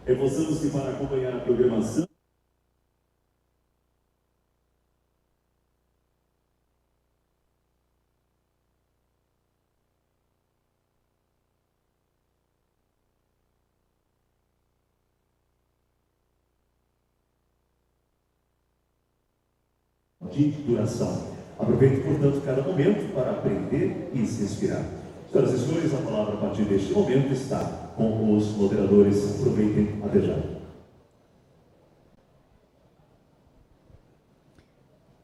Reforçamos que para acompanhar a programação de duração. Aproveite, portanto, cada momento para aprender e se inspirar. Senhoras e senhores, a palavra a partir deste momento está com os moderadores. Aproveitem, até já.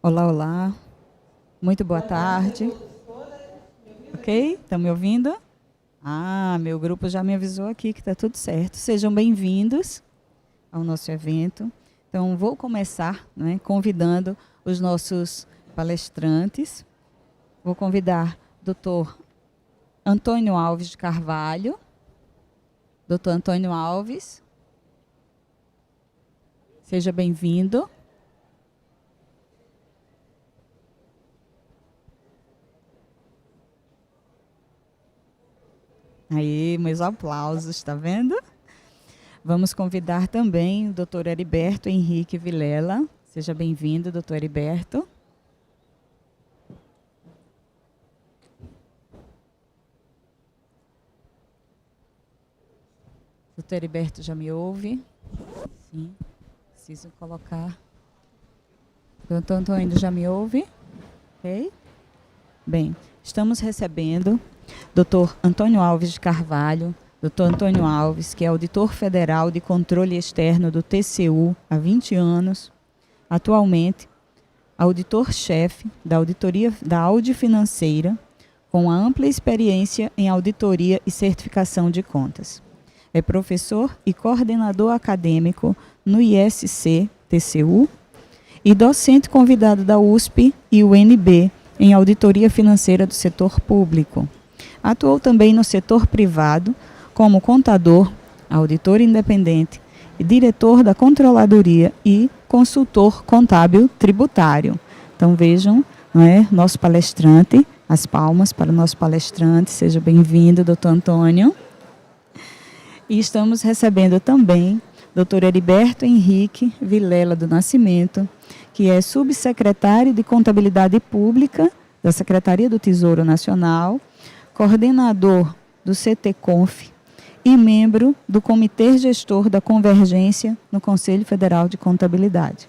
Olá, olá. Muito boa tarde. Ok? Estão me ouvindo? Ah, meu grupo já me avisou aqui que está tudo certo. Sejam bem-vindos ao nosso evento. Então, vou começar, né, convidando os nossos palestrantes. Vou convidar o Dr. Antônio Alves de Carvalho. Dr. Antônio Alves, seja bem-vindo. Aí, meus aplausos, está vendo? Vamos convidar também o Dr. Heriberto Henrique Vilela. Seja bem-vindo, Dr. Heriberto. Dr. Heriberto já me ouve? Sim, preciso colocar. Dr. Antônio já me ouve? Ok? Bem, estamos recebendo Dr. Antônio Alves de Carvalho. Dr. Antônio Alves, que é auditor federal de controle externo do TCU há 20 anos. Atualmente, auditor-chefe da auditoria da Audi Financeira, com ampla experiência em auditoria e certificação de contas. É professor e coordenador acadêmico no ISC TCU e docente convidado da USP e UNB em auditoria financeira do setor público. Atuou também no setor privado como contador, auditor independente e diretor da controladoria e consultor contábil tributário. Então vejam, não é, nosso palestrante, as palmas para o nosso palestrante. Seja bem-vindo, doutor Antônio. E estamos recebendo também Dr. Heriberto Henrique Vilela do Nascimento, que é subsecretário de Contabilidade Pública da Secretaria do Tesouro Nacional, coordenador do CTConf e membro do Comitê Gestor da Convergência no Conselho Federal de Contabilidade,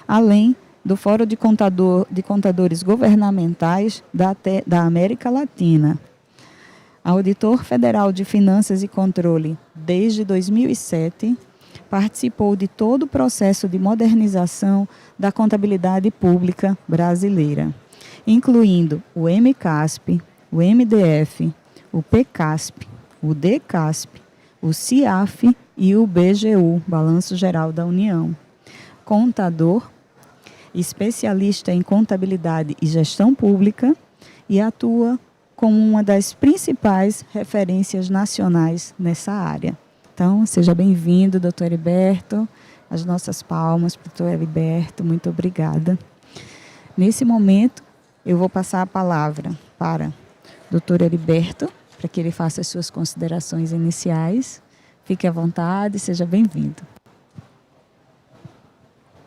além do Fórum de Contadores Governamentais da América Latina. Auditor Federal de Finanças e Controle desde 2007, participou de todo o processo de modernização da contabilidade pública brasileira, incluindo o MCASP, o MDF, o PCASP, o DCASP, o CIAF e o BGU, Balanço Geral da União. Contador, especialista em contabilidade e gestão pública e atua como uma das principais referências nacionais nessa área. Então, seja bem-vindo, doutor Heriberto. As nossas palmas para o doutor Heriberto. Muito obrigada. Nesse momento, eu vou passar a palavra para o doutor Heriberto, para que ele faça as suas considerações iniciais. Fique à vontade, seja bem-vindo.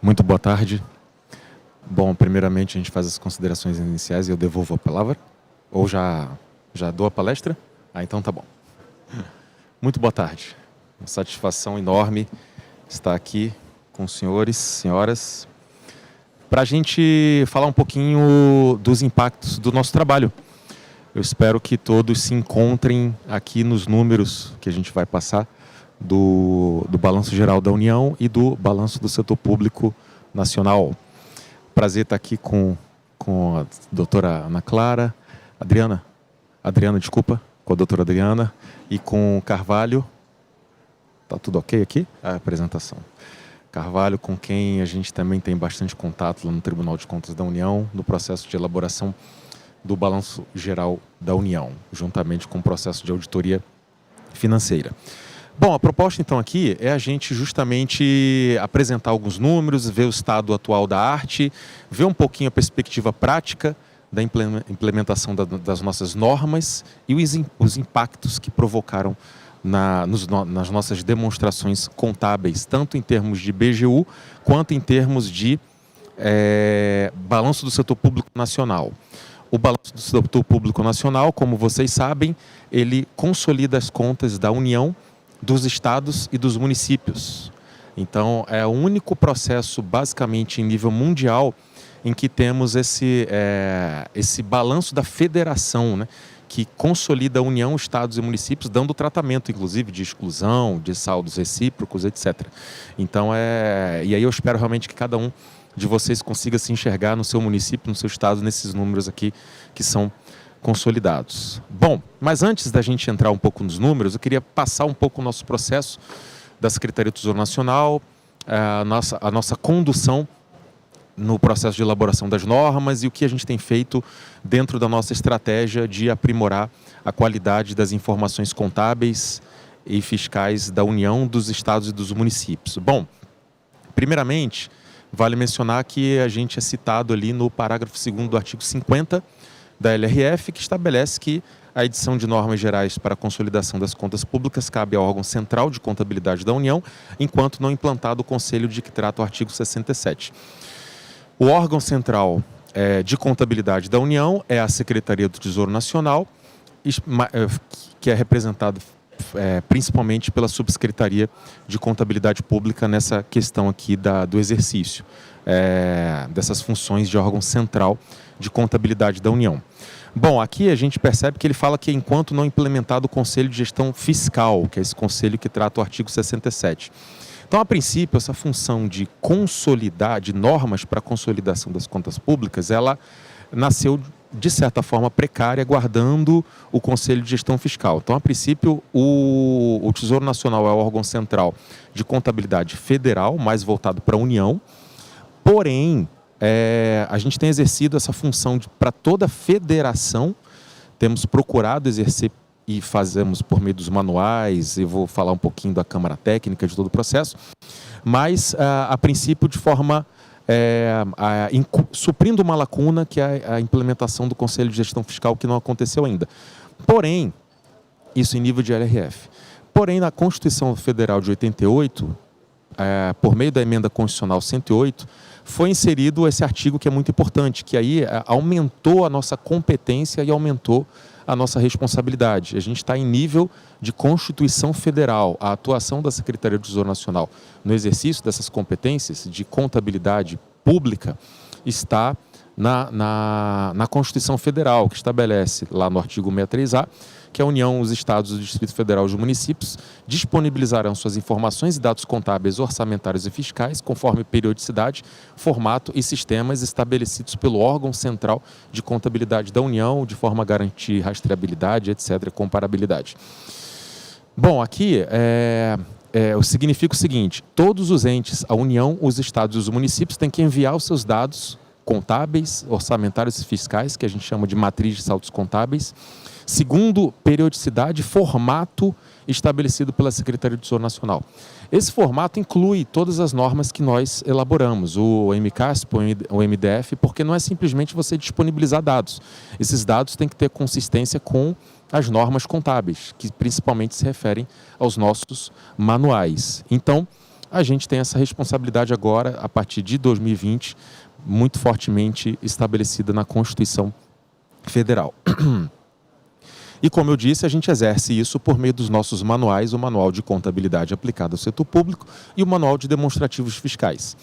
Muito boa tarde. Bom, primeiramente a gente faz as considerações iniciais e eu devolvo a palavra. Ou já dou a palestra? Ah, então tá bom. Muito boa tarde. Uma satisfação enorme estar aqui com os senhores, senhoras, para a gente falar um pouquinho dos impactos do nosso trabalho. Eu espero que todos se encontrem aqui nos números que a gente vai passar do Balanço Geral da União e do Balanço do Setor Público Nacional. Prazer estar aqui com a doutora Ana Clara, com a doutora Adriana e com o Carvalho. Tá tudo ok aqui? A apresentação. Carvalho, com quem a gente também tem bastante contato lá no Tribunal de Contas da União, no processo de elaboração do Balanço Geral da União, juntamente com o processo de auditoria financeira. Bom, a proposta então aqui é a gente justamente apresentar alguns números, ver o estado atual da arte, ver um pouquinho a perspectiva prática da implementação das nossas normas e os impactos que provocaram nas nossas demonstrações contábeis, tanto em termos de BGU, quanto em termos de balanço do setor público nacional. O balanço do setor público nacional, como vocês sabem, ele consolida as contas da União, dos estados e dos municípios. Então, é o único processo, basicamente, em nível mundial, em que temos esse balanço da federação, né, que consolida a União, estados e municípios, dando tratamento, inclusive, de exclusão, de saldos recíprocos, etc. Então, e aí eu espero realmente que cada um de vocês consiga se enxergar no seu município, no seu estado, nesses números aqui que são consolidados. Bom, mas antes da gente entrar um pouco nos números, eu queria passar um pouco o nosso processo da Secretaria do Tesouro Nacional, a nossa condução no processo de elaboração das normas e o que a gente tem feito dentro da nossa estratégia de aprimorar a qualidade das informações contábeis e fiscais da União, dos estados e dos municípios. Bom, primeiramente, vale mencionar que a gente é citado ali no parágrafo 2º do artigo 50 da LRF, que estabelece que a edição de normas gerais para a consolidação das contas públicas cabe ao órgão central de contabilidade da União, enquanto não implantado o conselho de que trata o artigo 67. O órgão central de contabilidade da União é a Secretaria do Tesouro Nacional, que é representado principalmente pela Subsecretaria de Contabilidade Pública nessa questão aqui do exercício dessas funções de órgão central de contabilidade da União. Bom, aqui a gente percebe que ele fala que enquanto não implementado o Conselho de Gestão Fiscal, que é esse conselho que trata o artigo 67. Então, a princípio, essa função de consolidar, de normas para a consolidação das contas públicas, ela nasceu de certa forma precária, guardando o Conselho de Gestão Fiscal. Então, a princípio, o Tesouro Nacional é o órgão central de contabilidade federal, mais voltado para a União, porém, a gente tem exercido essa função para toda a federação, temos procurado exercer e fazemos por meio dos manuais, eu vou falar um pouquinho da Câmara Técnica, de todo o processo, mas, a princípio, de forma suprindo uma lacuna que é a implementação do Conselho de Gestão Fiscal, que não aconteceu ainda. Porém, isso em nível de LRF. Porém, na Constituição Federal de 88, por meio da emenda constitucional 108, foi inserido esse artigo que é muito importante, que aí aumentou a nossa competência e aumentou a nossa responsabilidade. A gente está em nível de Constituição Federal. A atuação da Secretaria do Tesouro Nacional no exercício dessas competências de contabilidade pública está na Constituição Federal, que estabelece lá no artigo 63A, que a União, os Estados, o Distrito Federal e os municípios disponibilizarão suas informações e dados contábeis, orçamentários e fiscais, conforme periodicidade, formato e sistemas estabelecidos pelo órgão central de contabilidade da União, de forma a garantir rastreabilidade, etc., e comparabilidade. Bom, aqui significa o seguinte: todos os entes, a União, os Estados e os municípios têm que enviar os seus dados contábeis, orçamentários e fiscais, que a gente chama de matriz de saldos contábeis, segundo periodicidade e formato estabelecido pela Secretaria do Tesouro Nacional. Esse formato inclui todas as normas que nós elaboramos, o MCASP, o MDF, porque não é simplesmente você disponibilizar dados. Esses dados têm que ter consistência com as normas contábeis, que principalmente se referem aos nossos manuais. Então, a gente tem essa responsabilidade agora, a partir de 2020, muito fortemente estabelecida na Constituição Federal. E como eu disse, a gente exerce isso por meio dos nossos manuais, o Manual de Contabilidade Aplicada ao Setor Público e o Manual de Demonstrativos Fiscais.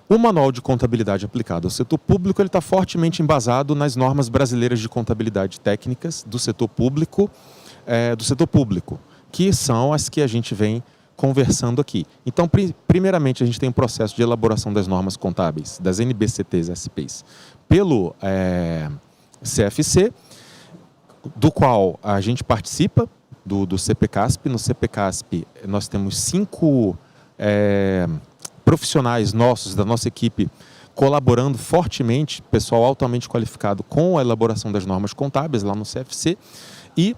O Manual de Contabilidade Aplicada ao Setor Público está fortemente embasado nas normas brasileiras de contabilidade técnicas do setor público, que são as que a gente vem conversando aqui. Então, primeiramente, a gente tem um processo de elaboração das normas contábeis, das NBCTs e SPs, pelo CFC, do qual a gente participa, do CPCASP. No CPCASP, nós temos 5 profissionais nossos, da nossa equipe, colaborando fortemente, pessoal altamente qualificado com a elaboração das normas contábeis lá no CFC, e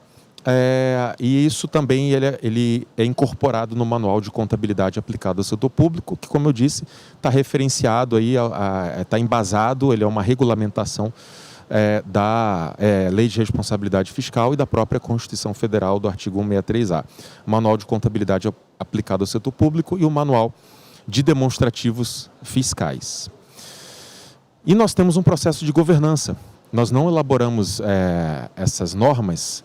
isso também ele é incorporado no Manual de Contabilidade Aplicada ao Setor Público, que, como eu disse, está referenciado, está embasado, ele é uma regulamentação da Lei de Responsabilidade Fiscal e da própria Constituição Federal do artigo 163A. Manual de Contabilidade aplicado ao setor público e o Manual de Demonstrativos Fiscais. E nós temos um processo de governança. Nós não elaboramos essas normas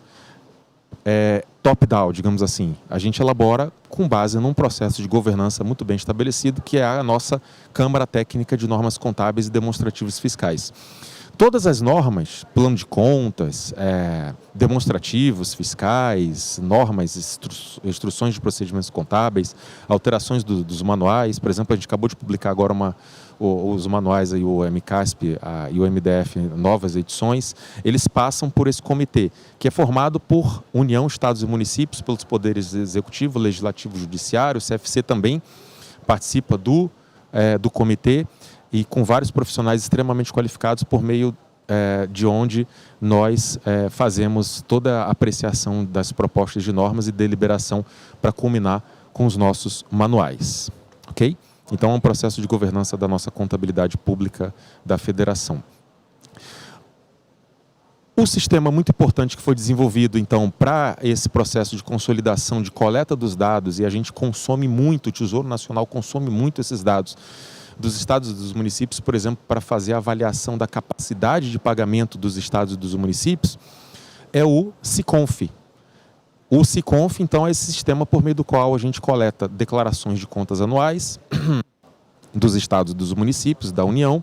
top-down, digamos assim. A gente elabora com base num processo de governança muito bem estabelecido, que é a nossa Câmara Técnica de Normas Contábeis e Demonstrativos Fiscais. Todas as normas, plano de contas, demonstrativos fiscais, normas, instruções de procedimentos contábeis, alterações dos manuais. Por exemplo, a gente acabou de publicar agora os manuais, aí, o MCASP e o MDF, novas edições. Eles passam por esse comitê, que é formado por União, Estados e Municípios, pelos poderes executivo, legislativo, judiciário. O CFC também participa do comitê, e com vários profissionais extremamente qualificados, por meio de onde nós fazemos toda a apreciação das propostas de normas e deliberação para culminar com os nossos manuais. Ok? Então, é um processo de governança da nossa contabilidade pública da Federação. O sistema muito importante que foi desenvolvido, então, para esse processo de consolidação, de coleta dos dados, e a gente consome muito, o Tesouro Nacional consome muito esses dados, dos estados e dos municípios, por exemplo, para fazer a avaliação da capacidade de pagamento dos estados e dos municípios, é o SICONF. O SICONF, então, é esse sistema por meio do qual a gente coleta declarações de contas anuais dos estados e dos municípios, da União,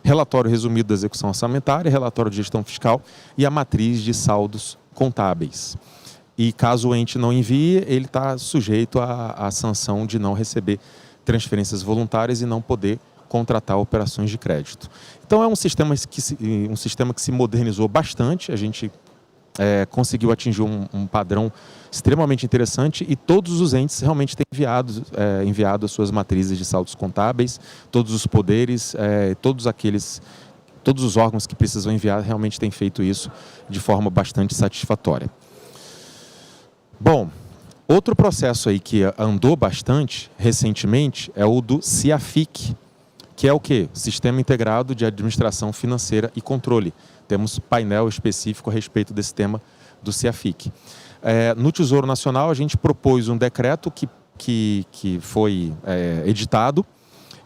relatório resumido da execução orçamentária, relatório de gestão fiscal e a matriz de saldos contábeis. E caso o ente não envie, ele está sujeito à sanção de não receber transferências voluntárias e não poder contratar operações de crédito. Então, é um sistema que se modernizou bastante. A gente conseguiu atingir um padrão extremamente interessante, e todos os entes realmente têm enviado as suas matrizes de saldos contábeis, todos os poderes, todos os órgãos que precisam enviar realmente têm feito isso de forma bastante satisfatória. Bom, outro processo aí que andou bastante recentemente é o do CIAFIC, que é o quê? Sistema Integrado de Administração Financeira e Controle. Temos painel específico a respeito desse tema do CIAFIC. No Tesouro Nacional, a gente propôs um decreto que foi editado,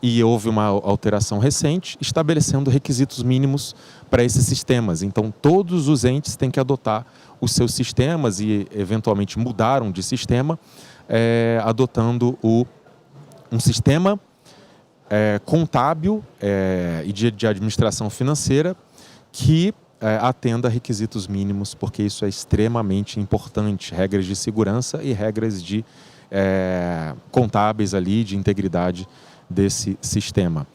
e houve uma alteração recente, estabelecendo requisitos mínimos para esses sistemas. Então, todos os entes têm que adotar os seus sistemas e, eventualmente, mudaram de sistema, adotando um sistema contábil e de administração financeira que atenda a requisitos mínimos, porque isso é extremamente importante. Regras de segurança e regras contábeis ali, de integridade desse sistema.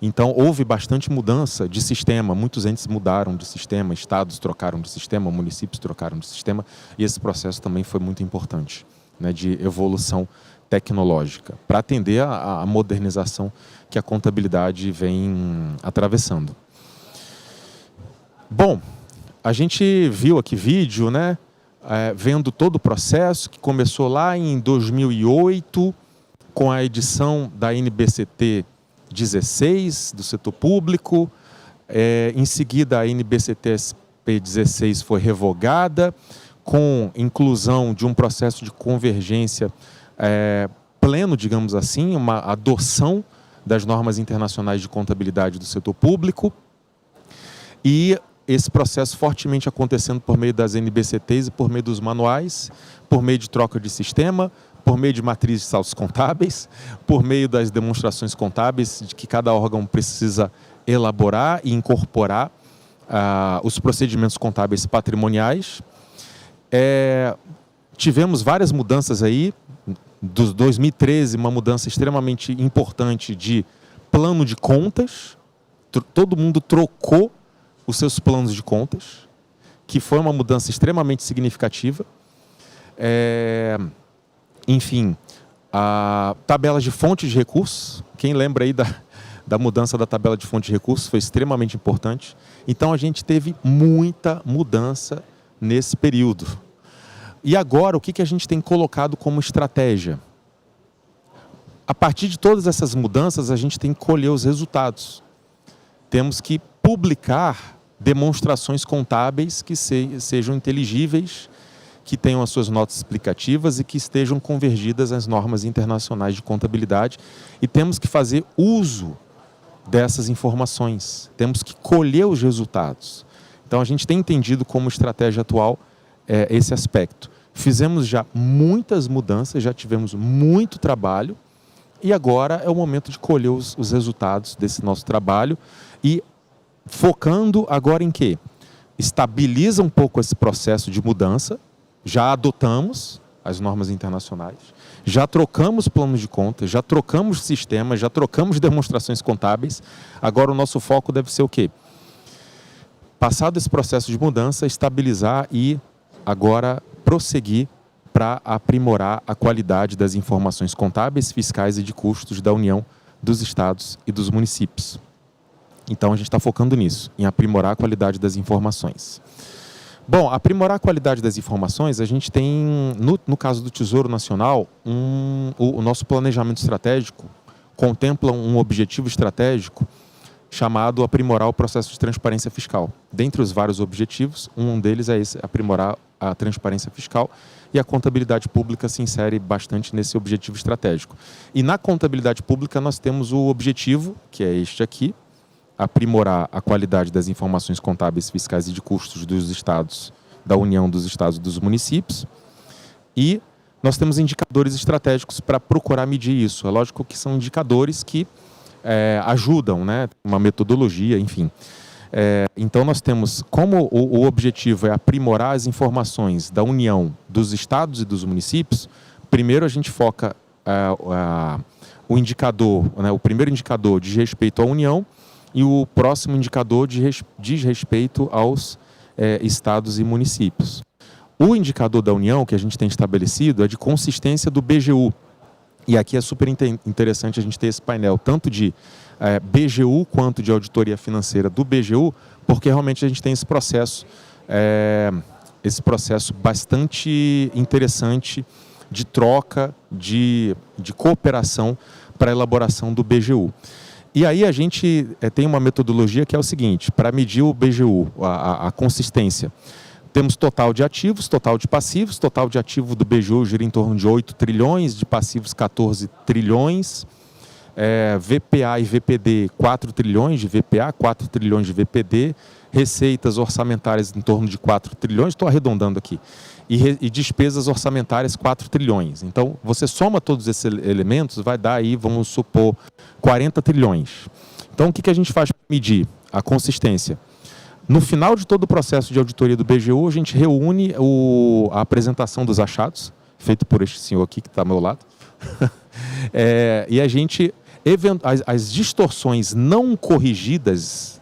Então, houve bastante mudança de sistema, muitos entes mudaram de sistema, estados trocaram de sistema, municípios trocaram de sistema, e esse processo também foi muito importante, né, de evolução tecnológica, para atender a modernização que a contabilidade vem atravessando. Bom, a gente viu aqui vídeo, né, vendo todo o processo, que começou lá em 2008, com a edição da NBCT 16, do setor público. Em seguida, a NBCT-SP 16 foi revogada, com inclusão de um processo de convergência pleno, digamos assim, uma adoção das normas internacionais de contabilidade do setor público. E esse processo fortemente acontecendo por meio das NBCTs e por meio dos manuais, por meio de troca de sistema, por meio de matrizes de saldos contábeis, por meio das demonstrações contábeis de que cada órgão precisa elaborar e incorporar os procedimentos contábeis patrimoniais. Tivemos várias mudanças aí. Dos 2013, uma mudança extremamente importante de plano de contas. Todo mundo trocou os seus planos de contas, que foi uma mudança extremamente significativa. Enfim, a tabela de fonte de recursos, quem lembra aí da mudança da tabela de fonte de recursos, foi extremamente importante. Então, a gente teve muita mudança nesse período. E agora, o que a gente tem colocado como estratégia? A partir de todas essas mudanças, a gente tem que colher os resultados. Temos que publicar demonstrações contábeis que sejam inteligíveis, que tenham as suas notas explicativas e que estejam convergidas às normas internacionais de contabilidade. E temos que fazer uso dessas informações, temos que colher os resultados. Então a gente tem entendido como estratégia atual esse aspecto. Fizemos já muitas mudanças, já tivemos muito trabalho e agora é o momento de colher os resultados desse nosso trabalho e focando agora em quê? Estabiliza um pouco esse processo de mudança, já adotamos as normas internacionais, já trocamos planos de contas, já trocamos sistemas, já trocamos demonstrações contábeis, agora o nosso foco deve ser o quê? Passado esse processo de mudança, estabilizar e agora prosseguir para aprimorar a qualidade das informações contábeis, fiscais e de custos da União, dos estados e dos municípios. Então a gente está focando nisso, em aprimorar a qualidade das informações. Bom, aprimorar a qualidade das informações, a gente tem, no caso do Tesouro Nacional, o nosso planejamento estratégico contempla um objetivo estratégico chamado aprimorar o processo de transparência fiscal. Dentre os vários objetivos, um deles é esse, aprimorar a transparência fiscal, e a contabilidade pública se insere bastante nesse objetivo estratégico. E na contabilidade pública nós temos o objetivo, que é este aqui, aprimorar a qualidade das informações contábeis, fiscais e de custos dos estados, da União, dos estados e dos municípios. E nós temos indicadores estratégicos para procurar medir isso. É lógico que são indicadores que ajudam, né? Uma metodologia, enfim. Então nós temos, como o objetivo é aprimorar as informações da União, dos estados e dos municípios, primeiro a gente foca o indicador, né? O primeiro indicador diz respeito à União, e o próximo indicador diz respeito aos estados e municípios. O indicador da União que a gente tem estabelecido é de consistência do BGU. E aqui é super interessante a gente ter esse painel, tanto de BGU quanto de auditoria financeira do BGU, porque realmente a gente tem esse processo bastante interessante de troca, de cooperação para a elaboração do BGU. E aí a gente tem uma metodologia que é o seguinte, para medir o BGU, a consistência. Temos total de ativos, total de passivos, total de ativo do BGU gira em torno de 8 trilhões, de passivos 14 trilhões, VPA e VPD 4 trilhões de VPA, 4 trilhões de VPD, receitas orçamentárias em torno de 4 trilhões, estou arredondando aqui, e despesas orçamentárias 4 trilhões. Então, você soma todos esses elementos, vai dar aí, vamos supor, 40 trilhões. Então, o que a gente faz para medir a consistência? No final de todo o processo de auditoria do BGU, a gente reúne a apresentação dos achados, feito por este senhor aqui que está ao meu lado, e a gente, as distorções não corrigidas,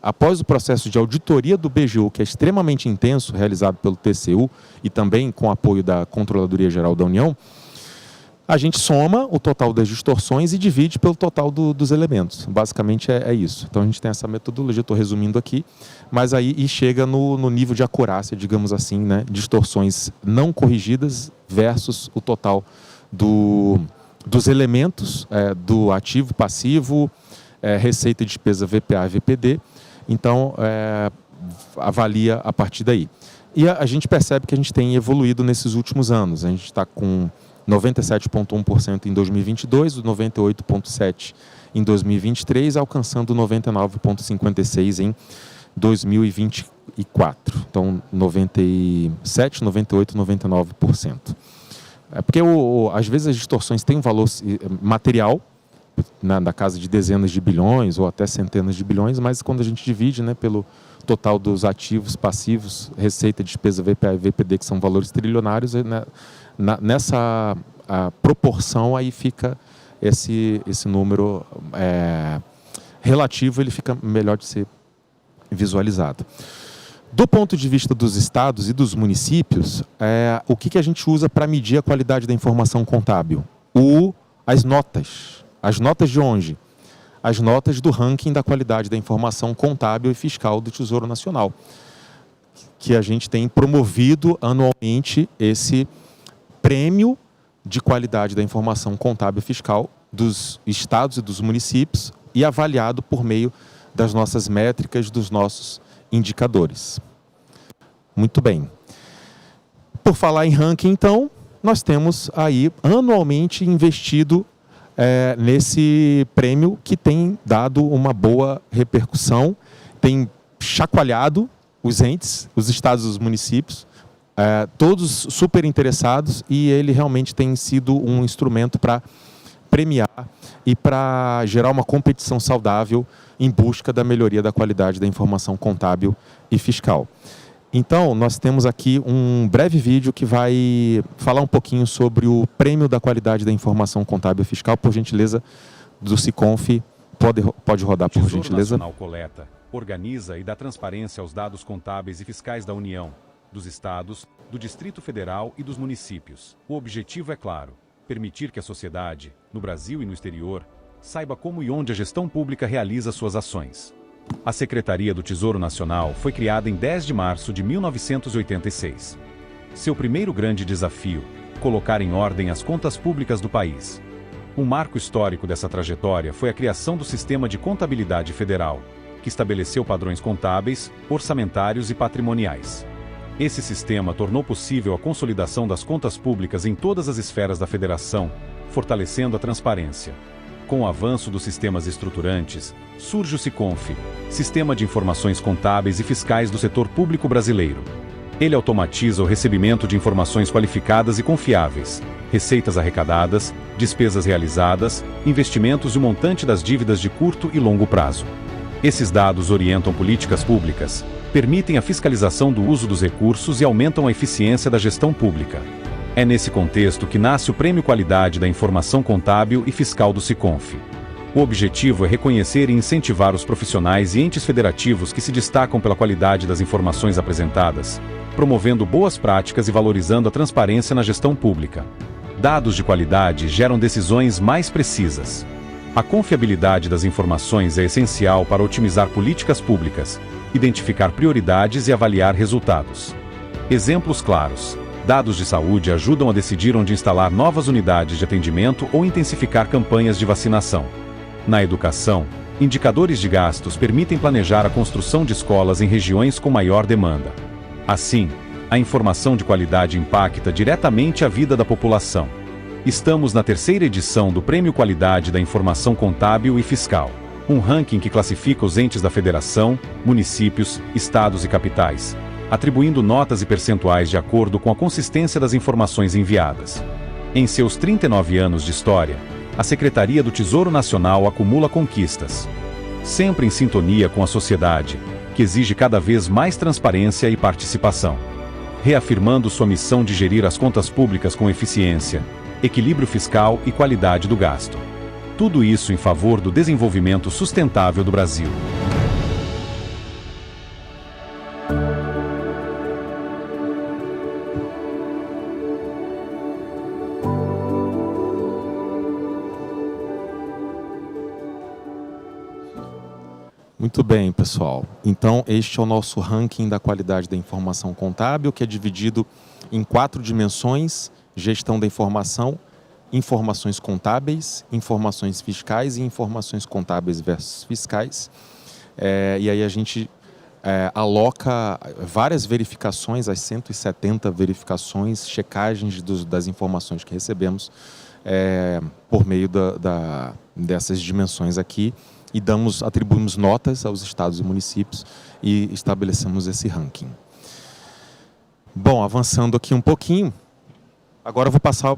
após o processo de auditoria do BGU, que é extremamente intenso, realizado pelo TCU e também com apoio da Controladoria Geral da União, a gente soma o total das distorções e divide pelo total dos elementos. Basicamente é isso. Então a gente tem essa metodologia, estou resumindo aqui, mas aí chega no nível de acurácia, digamos assim, né? Distorções não corrigidas versus o total dos elementos do ativo, passivo, receita e despesa VPA e VPD. Então, avalia a partir daí. E a gente percebe que a gente tem evoluído nesses últimos anos. A gente está com 97,1% em 2022, 98,7% em 2023, alcançando 99,56% em 2024. Então, 97%, 98%, 99%. Porque às vezes as distorções têm um valor material, da casa de dezenas de bilhões ou até centenas de bilhões, mas quando a gente divide, né, pelo total dos ativos, passivos, receita, despesa, VPA e VPD, que são valores trilionários, né, nessa proporção aí fica esse número relativo, ele fica melhor de ser visualizado. Do ponto de vista dos estados e dos municípios, o que a gente usa para medir a qualidade da informação contábil? As notas. As notas de onde? As notas do ranking da qualidade da informação contábil e fiscal do Tesouro Nacional, que a gente tem promovido anualmente esse prêmio de qualidade da informação contábil e fiscal dos estados e dos municípios e avaliado por meio das nossas métricas, dos nossos indicadores. Muito bem. Por falar em ranking, então, nós temos aí anualmente investido nesse prêmio que tem dado uma boa repercussão, tem chacoalhado os entes, os estados e os municípios, todos super interessados, e ele realmente tem sido um instrumento para premiar e para gerar uma competição saudável em busca da melhoria da qualidade da informação contábil e fiscal. Então, nós temos aqui um breve vídeo que vai falar um pouquinho sobre o Prêmio da Qualidade da Informação Contábil e Fiscal. Por gentileza, do Siconf, pode rodar, por gentileza. O Tesouro Nacional coleta, organiza e dá transparência aos dados contábeis e fiscais da União, dos Estados, do Distrito Federal e dos municípios. O objetivo é claro: permitir que a sociedade, no Brasil e no exterior, saiba como e onde a gestão pública realiza suas ações. A Secretaria do Tesouro Nacional foi criada em 10 de março de 1986. Seu primeiro grande desafio: colocar em ordem as contas públicas do país. Um marco histórico dessa trajetória foi a criação do Sistema de Contabilidade Federal, que estabeleceu padrões contábeis, orçamentários e patrimoniais. Esse sistema tornou possível a consolidação das contas públicas em todas as esferas da federação, fortalecendo a transparência. Com o avanço dos sistemas estruturantes, surge o Siconf, Sistema de Informações Contábeis e Fiscais do Setor Público Brasileiro. Ele automatiza o recebimento de informações qualificadas e confiáveis, receitas arrecadadas, despesas realizadas, investimentos e o montante das dívidas de curto e longo prazo. Esses dados orientam políticas públicas, permitem a fiscalização do uso dos recursos e aumentam a eficiência da gestão pública. É nesse contexto que nasce o Prêmio Qualidade da Informação Contábil e Fiscal do Siconf. O objetivo é reconhecer e incentivar os profissionais e entes federativos que se destacam pela qualidade das informações apresentadas, promovendo boas práticas e valorizando a transparência na gestão pública. Dados de qualidade geram decisões mais precisas. A confiabilidade das informações é essencial para otimizar políticas públicas, identificar prioridades e avaliar resultados. Exemplos claros: dados de saúde ajudam a decidir onde instalar novas unidades de atendimento ou intensificar campanhas de vacinação. Na educação, indicadores de gastos permitem planejar a construção de escolas em regiões com maior demanda. Assim, a informação de qualidade impacta diretamente a vida da população. Estamos na terceira edição do Prêmio Qualidade da Informação Contábil e Fiscal, um ranking que classifica os entes da federação, municípios, estados e capitais, atribuindo notas e percentuais de acordo com a consistência das informações enviadas. Em seus 39 anos de história, a Secretaria do Tesouro Nacional acumula conquistas, sempre em sintonia com a sociedade, que exige cada vez mais transparência e participação. Reafirmando sua missão de gerir as contas públicas com eficiência, equilíbrio fiscal e qualidade do gasto. Tudo isso em favor do desenvolvimento sustentável do Brasil. Muito bem, pessoal. Então, este é o nosso ranking da qualidade da informação contábil, que é dividido em 4 dimensões: gestão da informação, informações contábeis, informações fiscais e informações contábeis versus fiscais. E aí a gente aloca várias verificações, as 170 verificações, checagens das informações que recebemos por meio dessas dimensões aqui, e atribuímos notas aos estados e municípios e estabelecemos esse ranking. Bom, avançando aqui um pouquinho, agora eu vou passar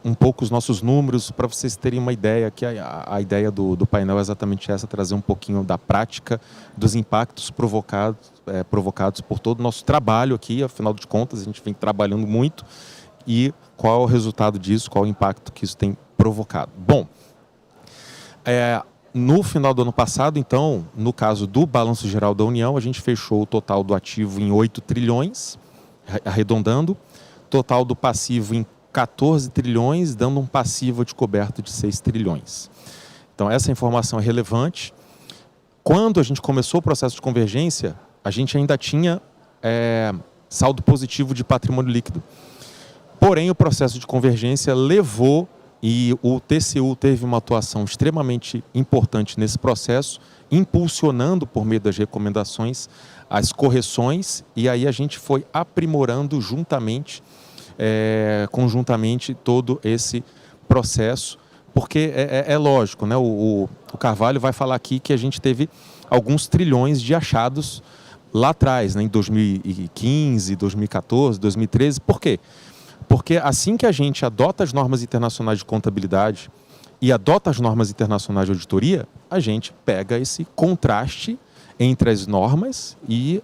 um pouco os nossos números para vocês terem uma ideia, que a ideia do painel é exatamente essa: trazer um pouquinho da prática, dos impactos provocados por todo o nosso trabalho aqui. Afinal de contas, a gente vem trabalhando muito, e qual é o resultado disso, qual é o impacto que isso tem provocado. Bom, no final do ano passado, então, no caso do Balanço Geral da União, a gente fechou o total do ativo em 8 trilhões, arredondando, total do passivo em 14 trilhões, dando um passivo de coberto de 6 trilhões. Então, essa informação é relevante. Quando a gente começou o processo de convergência, a gente ainda tinha saldo positivo de patrimônio líquido. Porém, o processo de convergência levou e o TCU teve uma atuação extremamente importante nesse processo, impulsionando por meio das recomendações as correções, e aí a gente foi aprimorando conjuntamente todo esse processo, porque é lógico, né? O Carvalho vai falar aqui que a gente teve alguns trilhões de achados lá atrás, né? Em 2015, 2014, 2013. Por quê? Porque assim que a gente adota as normas internacionais de contabilidade e adota as normas internacionais de auditoria, a gente pega esse contraste entre as normas e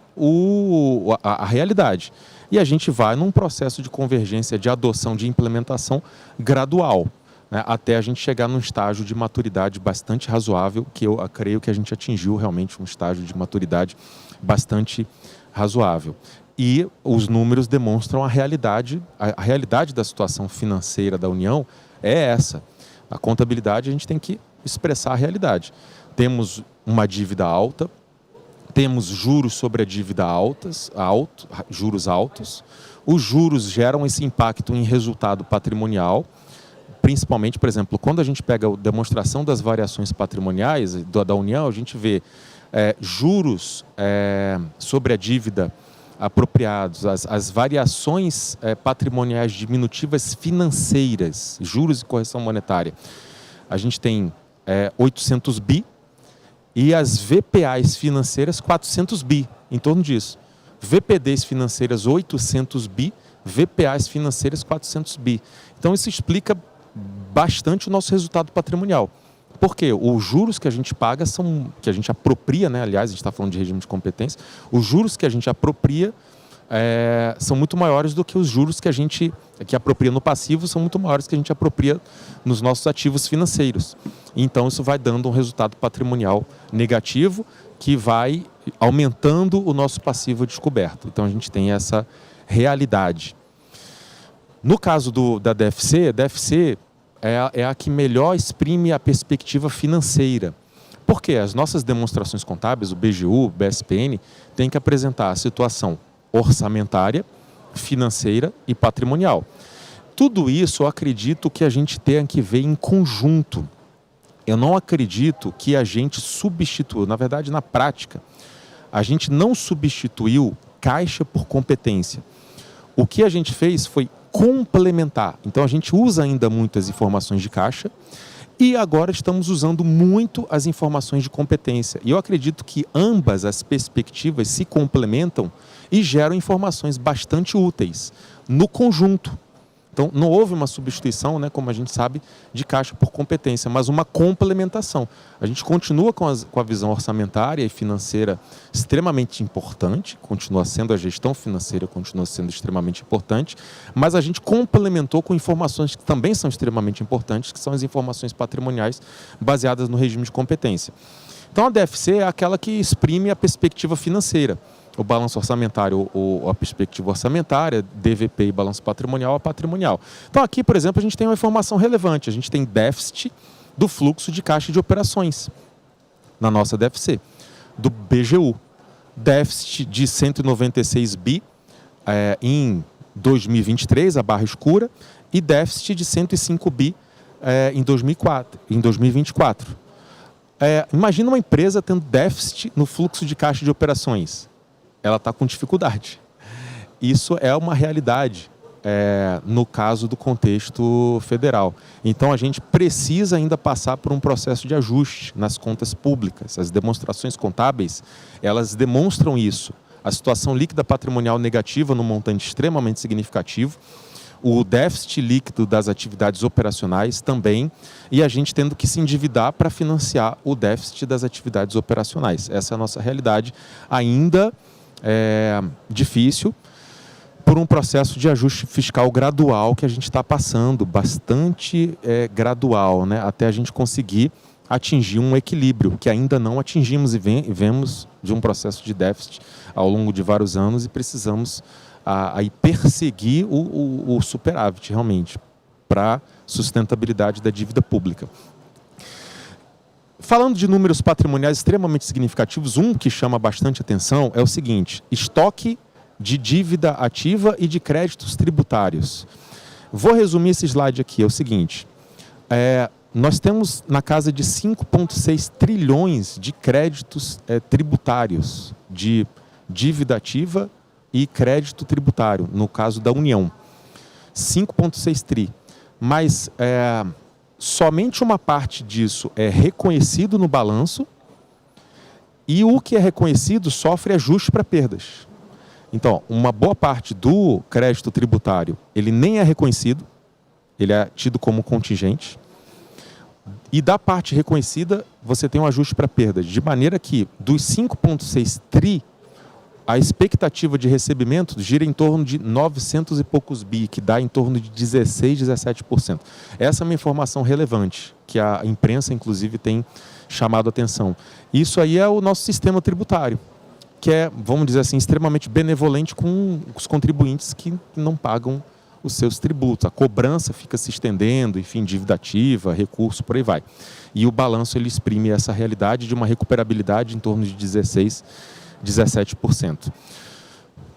a realidade. E a gente vai num processo de convergência, de adoção, de implementação gradual, né, até a gente chegar num estágio de maturidade bastante razoável, que eu creio que a gente atingiu realmente um estágio de maturidade bastante razoável. E os números demonstram a realidade da situação financeira da União é essa. A contabilidade, a gente tem que expressar a realidade. Temos uma dívida alta, temos juros sobre a dívida juros altos. Os juros geram esse impacto em resultado patrimonial, principalmente, por exemplo, quando a gente pega a demonstração das variações patrimoniais da União, a gente vê juros sobre a dívida apropriados, as variações patrimoniais diminutivas financeiras, juros e correção monetária. A gente tem 800 bi e as VPAs financeiras 400 bi, em torno disso. VPDs financeiras 800 bi, VPAs financeiras 400 bi. Então isso explica bastante o nosso resultado patrimonial. Por quê? Os juros que a gente paga que a gente apropria, né? Aliás, a gente está falando de regime de competência, os juros que a gente apropria são muito maiores do que os juros que a gente apropria no passivo, são muito maiores que a gente apropria nos nossos ativos financeiros. Então isso vai dando um resultado patrimonial negativo que vai aumentando o nosso passivo descoberto. Então a gente tem essa realidade. No caso da DFC é a que melhor exprime a perspectiva financeira. Porque as nossas demonstrações contábeis, o BGU, o BSPN, tem que apresentar a situação orçamentária, financeira e patrimonial. Tudo isso eu acredito que a gente tem que ver em conjunto. Eu não acredito que a gente substituiu, na verdade, na prática, a gente não substituiu caixa por competência. O que a gente fez foi complementar. Então a gente usa ainda muitas informações de caixa e agora estamos usando muito as informações de competência. E eu acredito que ambas as perspectivas se complementam e geram informações bastante úteis no conjunto. Então não houve uma substituição, né, como a gente sabe, de caixa por competência, mas uma complementação. A gente continua com a visão orçamentária e financeira extremamente importante, continua sendo a gestão financeira, continua sendo extremamente importante, mas a gente complementou com informações que também são extremamente importantes, que são as informações patrimoniais baseadas no regime de competência. Então a DFC é aquela que exprime a perspectiva financeira. O balanço orçamentário ou a perspectiva orçamentária, DVP e balanço patrimonial, a patrimonial. Então aqui, por exemplo, a gente tem uma informação relevante. A gente tem déficit do fluxo de caixa de operações na nossa DFC, do BGU. Déficit de 196 bi em 2023, a barra escura, e déficit de 105 bi em 2024. Imagina uma empresa tendo déficit no fluxo de caixa de operações. Ela está com dificuldade. Isso é uma realidade no caso do contexto federal. Então a gente precisa ainda passar por um processo de ajuste nas contas públicas. As demonstrações contábeis, elas demonstram isso. A situação líquida patrimonial negativa no montante extremamente significativo, o déficit líquido das atividades operacionais também, e a gente tendo que se endividar para financiar o déficit das atividades operacionais. Essa é a nossa realidade ainda difícil, por um processo de ajuste fiscal gradual que a gente está passando, bastante gradual, né, até a gente conseguir atingir um equilíbrio, que ainda não atingimos e vemos de um processo de déficit ao longo de vários anos e precisamos aí perseguir o superávit realmente para sustentabilidade da dívida pública. Falando de números patrimoniais extremamente significativos, um que chama bastante atenção é o seguinte: estoque de dívida ativa e de créditos tributários. Vou resumir esse slide aqui, é o seguinte: Nós temos na casa de 5,6 trilhões de créditos tributários, de dívida ativa e crédito tributário, no caso da União. 5,6 tri. Mas somente uma parte disso é reconhecido no balanço e o que é reconhecido sofre ajuste para perdas. Então, uma boa parte do crédito tributário, ele nem é reconhecido, ele é tido como contingente. E da parte reconhecida, você tem um ajuste para perdas, de maneira que dos 5,6 tri, a expectativa de recebimento gira em torno de 900 e poucos bi, que dá em torno de 16, 17%. Essa é uma informação relevante, que a imprensa, inclusive, tem chamado a atenção. Isso aí é o nosso sistema tributário, que é, vamos dizer assim, extremamente benevolente com os contribuintes que não pagam os seus tributos. A cobrança fica se estendendo, enfim, dívida ativa, recurso, por aí vai. E o balanço ele exprime essa realidade de uma recuperabilidade em torno de 16, 17%.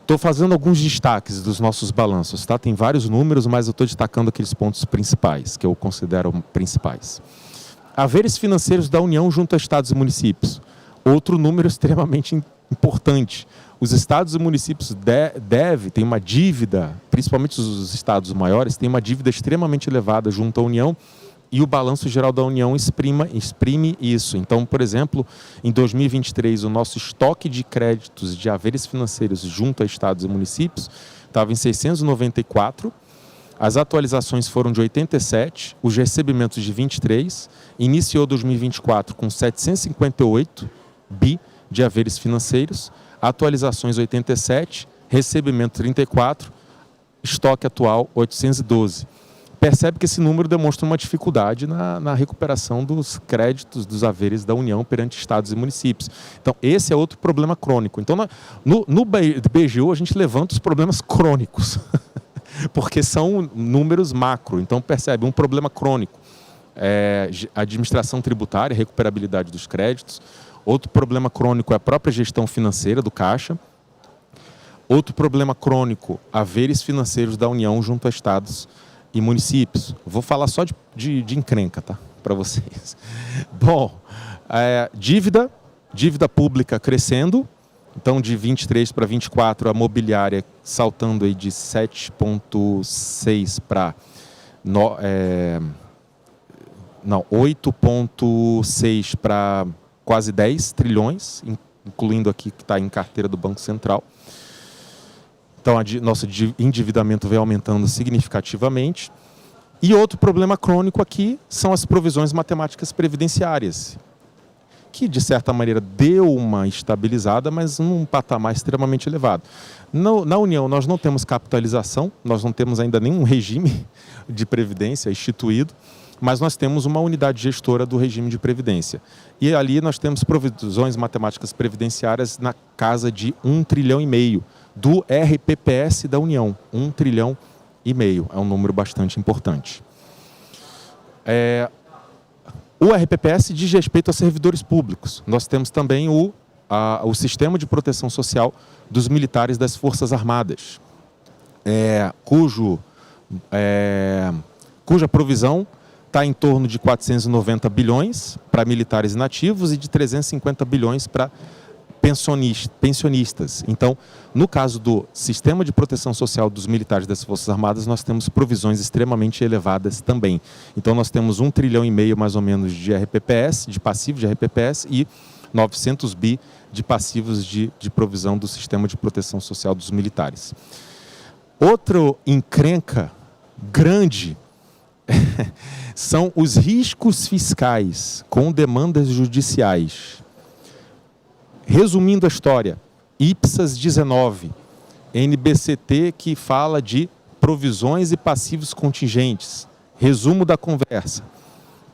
Estou fazendo alguns destaques dos nossos balanços, tá? Tem vários números, mas eu estou destacando aqueles pontos principais, que eu considero principais. Haveres financeiros da União junto a estados e municípios. Outro número extremamente importante. Os estados e municípios têm uma dívida, principalmente os estados maiores, têm uma dívida extremamente elevada junto à União, e o Balanço Geral da União exprime isso. Então, por exemplo, em 2023, o nosso estoque de créditos de haveres financeiros junto a estados e municípios estava em 694, as atualizações foram de 87, os recebimentos de 23, iniciou 2024 com 758 bi de haveres financeiros, atualizações 87, recebimento 34, estoque atual 812. Percebe que esse número demonstra uma dificuldade na recuperação dos créditos dos haveres da União perante estados e municípios. Então, esse é outro problema crônico. Então, no BGU, a gente levanta os problemas crônicos, porque são números macro. Então, percebe, um problema crônico é a administração tributária, a recuperabilidade dos créditos. Outro problema crônico é a própria gestão financeira do caixa. Outro problema crônico, haveres financeiros da União junto a estados e municípios. Vou falar só de encrenca, tá? Para vocês. Bom, dívida pública crescendo. Então, de 23 para 24, a mobiliária saltando aí de 7,6 para 8,6 para quase 10 trilhões, incluindo aqui que está em carteira do Banco Central. Então, nosso endividamento vem aumentando significativamente. E outro problema crônico aqui são as provisões matemáticas previdenciárias, que, de certa maneira, deu uma estabilizada, mas num patamar extremamente elevado. Na União, nós não temos capitalização, nós não temos ainda nenhum regime de previdência instituído, mas nós temos uma unidade gestora do regime de previdência. E ali nós temos provisões matemáticas previdenciárias na casa de 1,5 trilhão do RPPS da União. 1,5 trilhão. É um número bastante importante. O RPPS diz respeito a servidores públicos. Nós temos também o sistema de proteção social dos militares das Forças Armadas, cuja provisão está em torno de 490 bilhões para militares inativos e de 350 bilhões para pensionistas. Então, no caso do sistema de proteção social dos militares das Forças Armadas, nós temos provisões extremamente elevadas também. Então, nós temos 1,5 trilhão mais ou menos de RPPS, de passivo de RPPS, e 900 bi de passivos de provisão do sistema de proteção social dos militares. Outro encrenca grande são os riscos fiscais com demandas judiciais. Resumindo a história, IPSAS 19, NBCT que fala de provisões e passivos contingentes. Resumo da conversa.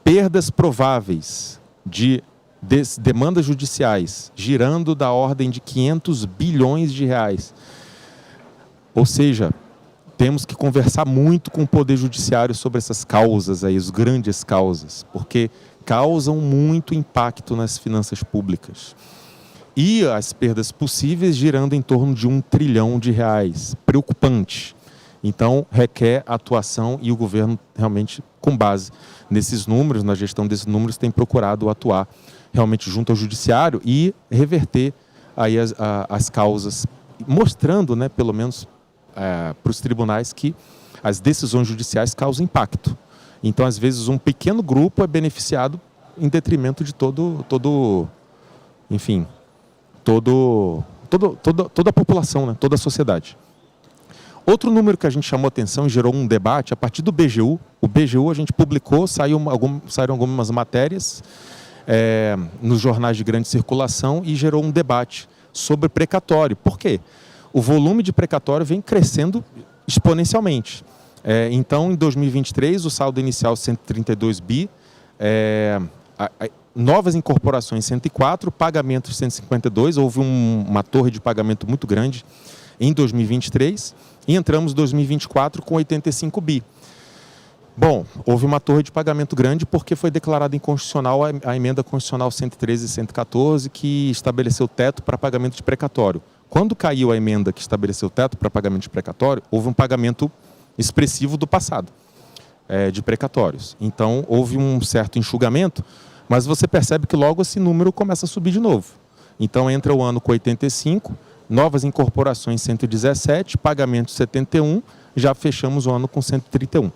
Perdas prováveis de demandas judiciais, girando da ordem de 500 bilhões de reais. Ou seja, temos que conversar muito com o Poder Judiciário sobre essas causas aí, as grandes causas, porque causam muito impacto nas finanças públicas. E as perdas possíveis girando em torno de 1 trilhão de reais. Preocupante. Então, requer atuação e o governo realmente com base nesses números, na gestão desses números, tem procurado atuar realmente junto ao judiciário e reverter aí as causas, mostrando, né, pelo menos para os tribunais, que as decisões judiciais causam impacto. Então, às vezes, um pequeno grupo é beneficiado em detrimento de toda a população, né, toda a sociedade. Outro número que a gente chamou atenção e gerou um debate, a partir do BGU, o BGU a gente publicou, saíram algumas matérias nos jornais de grande circulação e gerou um debate sobre precatório. Por quê? O volume de precatório vem crescendo exponencialmente. Então, em 2023, o saldo inicial 132 bi, novas incorporações 104, pagamentos 152, houve uma torre de pagamento muito grande em 2023 e entramos em 2024 com 85 bi. Bom, houve uma torre de pagamento grande porque foi declarada inconstitucional a emenda constitucional 113 e 114, que estabeleceu teto para pagamento de precatório. Quando caiu a emenda que estabeleceu teto para pagamento de precatório, houve um pagamento expressivo do passado de precatórios. Então, houve um certo enxugamento, mas você percebe que logo esse número começa a subir de novo. Então, entra o ano com 85, novas incorporações 117, pagamentos 71, já fechamos o ano com 131.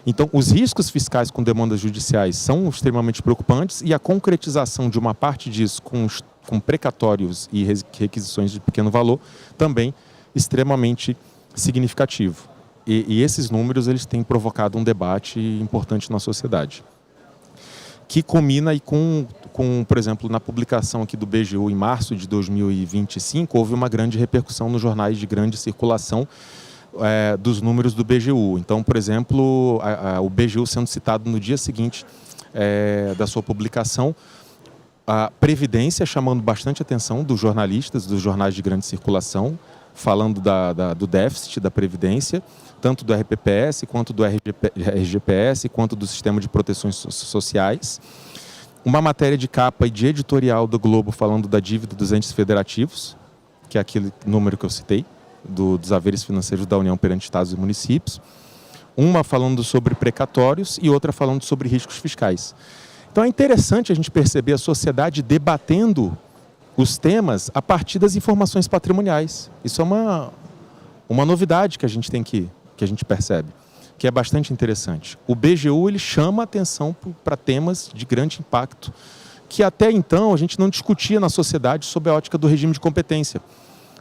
Então, os riscos fiscais com demandas judiciais são extremamente preocupantes e a concretização de uma parte disso com precatórios e requisições de pequeno valor também extremamente significativo. E esses números eles têm provocado um debate importante na sociedade, que culmina aí com, por exemplo, na publicação aqui do BGU em março de 2025, houve uma grande repercussão nos jornais de grande circulação dos números do BGU. Então, por exemplo, o BGU sendo citado no dia seguinte da sua publicação, a Previdência chamando bastante atenção dos jornalistas, dos jornais de grande circulação, falando do déficit da Previdência, tanto do RPPS, quanto do RGPS, quanto do Sistema de Proteções Sociais. Uma matéria de capa e de editorial do Globo falando da dívida dos entes federativos, que é aquele número que eu citei, dos haveres financeiros da União perante estados e municípios. Uma falando sobre precatórios e outra falando sobre riscos fiscais. Então é interessante a gente perceber a sociedade debatendo os temas a partir das informações patrimoniais. Isso é uma novidade que a gente percebe, que é bastante interessante. O BGU ele chama a atenção para temas de grande impacto, que até então a gente não discutia na sociedade sob a ótica do regime de competência.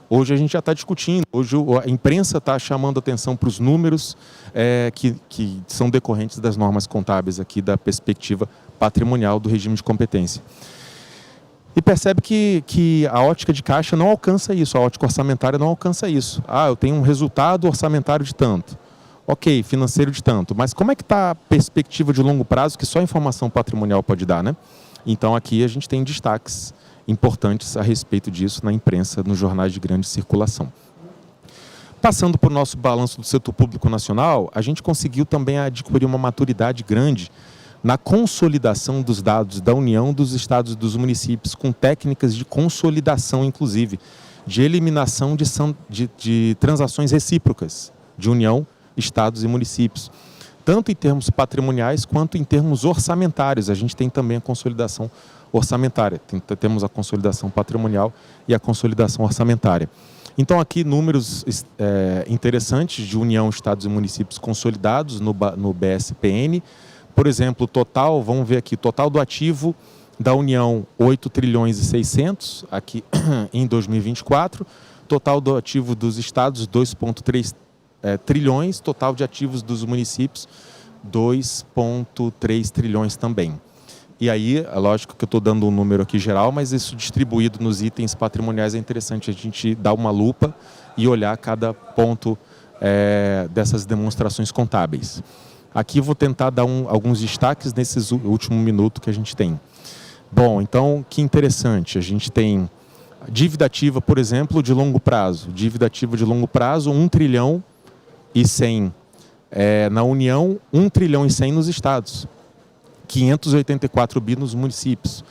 Hoje a gente já está discutindo, hoje a imprensa está chamando a atenção para os números que são decorrentes das normas contábeis aqui da perspectiva patrimonial do regime de competência. E percebe que a ótica de caixa não alcança isso, a ótica orçamentária não alcança isso. Eu tenho um resultado orçamentário de tanto. Ok, financeiro de tanto. Mas como é que está a perspectiva de longo prazo que só a informação patrimonial pode dar, né? Então aqui a gente tem destaques importantes a respeito disso na imprensa, nos jornais de grande circulação. Passando por nosso balanço do setor público nacional, a gente conseguiu também adquirir uma maturidade grande na consolidação dos dados da União, dos estados e dos municípios, com técnicas de consolidação, inclusive, de eliminação de transações recíprocas de União, estados e municípios, tanto em termos patrimoniais quanto em termos orçamentários. A gente tem também a consolidação orçamentária, temos a consolidação patrimonial e a consolidação orçamentária. Então aqui números interessantes de União, estados e municípios consolidados no BSPN. Por exemplo, total, vamos ver aqui, total do ativo da União 8 trilhões e 600, aqui em 2024, total do ativo dos estados 2,3 trilhões, total de ativos dos municípios 2,3 trilhões também. E aí, é lógico que eu estou dando um número aqui geral, mas isso distribuído nos itens patrimoniais é interessante a gente dar uma lupa e olhar cada ponto dessas demonstrações contábeis. Aqui vou tentar dar alguns destaques nesses último minuto que a gente tem. Bom, então, que interessante. A gente tem dívida ativa, por exemplo, de longo prazo. Dívida ativa de longo prazo, 1 trilhão e 100 na União, 1 trilhão e 100 nos estados. 584 bi nos municípios.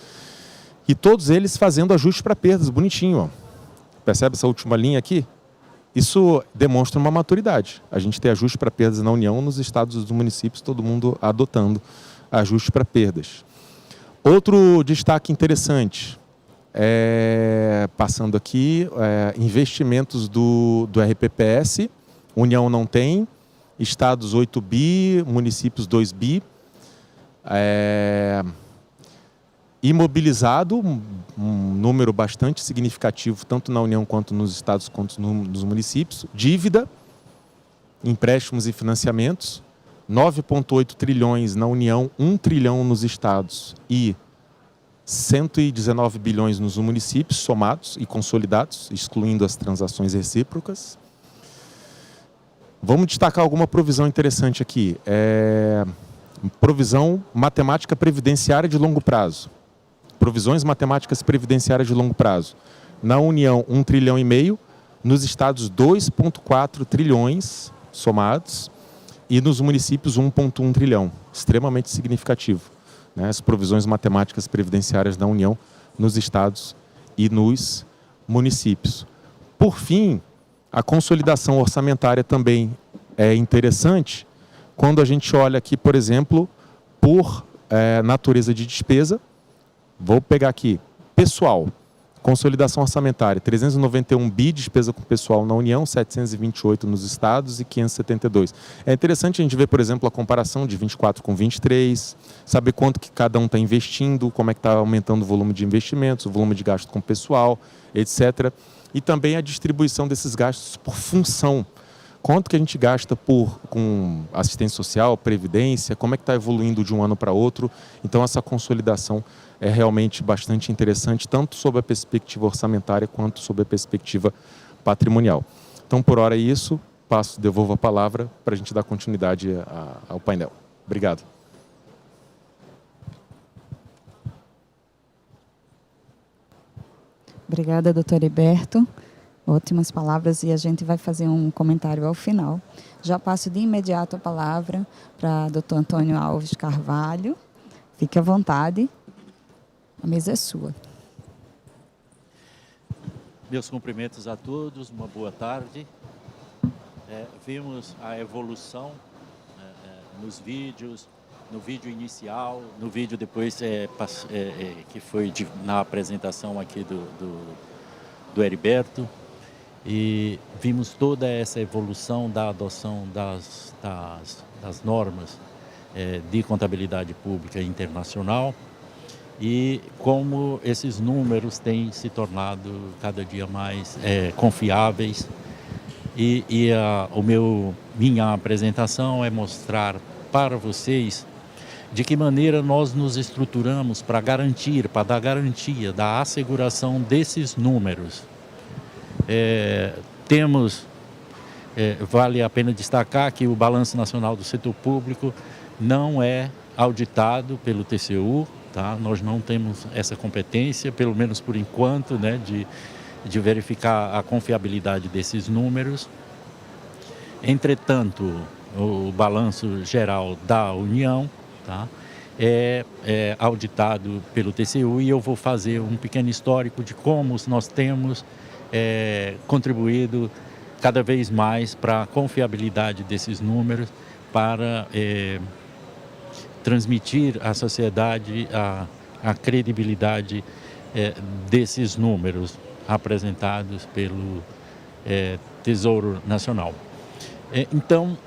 E todos eles fazendo ajuste para perdas, bonitinho. Ó. Percebe essa última linha aqui? Isso demonstra uma maturidade. A gente tem ajuste para perdas na União, nos estados e dos municípios, todo mundo adotando ajuste para perdas. Outro destaque interessante, passando aqui, investimentos do RPPS, União não tem, estados 8 bi, municípios 2 bi, imobilizado, um número bastante significativo, tanto na União quanto nos estados quanto nos municípios. Dívida, empréstimos e financiamentos, 9,8 trilhões na União, 1 trilhão nos estados e 119 bilhões nos municípios, somados e consolidados, excluindo as transações recíprocas. Vamos destacar alguma provisão interessante aqui. Provisão matemática previdenciária de longo prazo. Provisões matemáticas previdenciárias de longo prazo. Na União, 1,5 trilhão, nos estados 2,4 trilhões somados e nos municípios 1,1 trilhão. Extremamente significativo, né? As provisões matemáticas previdenciárias da União nos estados e nos municípios. Por fim, a consolidação orçamentária também é interessante quando a gente olha aqui, por exemplo, por natureza de despesa. Vou pegar aqui, pessoal, consolidação orçamentária, 391 bi de despesa com pessoal na União, 728 nos estados e 572. É interessante a gente ver, por exemplo, a comparação de 24 com 23, saber quanto que cada um está investindo, como é que está aumentando o volume de investimentos, o volume de gasto com pessoal, etc. E também a distribuição desses gastos por função. Quanto que a gente gasta com assistência social, previdência, como é que está evoluindo de um ano para outro. Então, essa consolidação é realmente bastante interessante, tanto sob a perspectiva orçamentária quanto sob a perspectiva patrimonial. Então, por hora é isso. Devolvo a palavra para a gente dar continuidade ao painel. Obrigado. Obrigada, doutor Heriberto. Ótimas palavras, e a gente vai fazer um comentário ao final. Já passo de imediato a palavra para doutor Antônio Alves Carvalho. Fique à vontade. A mesa é sua. Meus cumprimentos a todos, uma boa tarde. Vimos a evolução nos vídeos, no vídeo inicial, no vídeo depois que foi na apresentação aqui do Heriberto. E vimos toda essa evolução da adoção das normas de contabilidade pública internacional e como esses números têm se tornado cada dia mais confiáveis. Minha apresentação é mostrar para vocês de que maneira nós nos estruturamos para dar garantia da asseguração desses números. Vale a pena destacar que o Balanço Nacional do Setor Público não é auditado pelo TCU, tá? Nós não temos essa competência, pelo menos por enquanto, né, de verificar a confiabilidade desses números. Entretanto, o Balanço Geral da União, tá, é auditado pelo TCU, e eu vou fazer um pequeno histórico de como nós temos contribuído cada vez mais para a confiabilidade desses números, para transmitir à sociedade a credibilidade desses números apresentados pelo Tesouro Nacional. Então,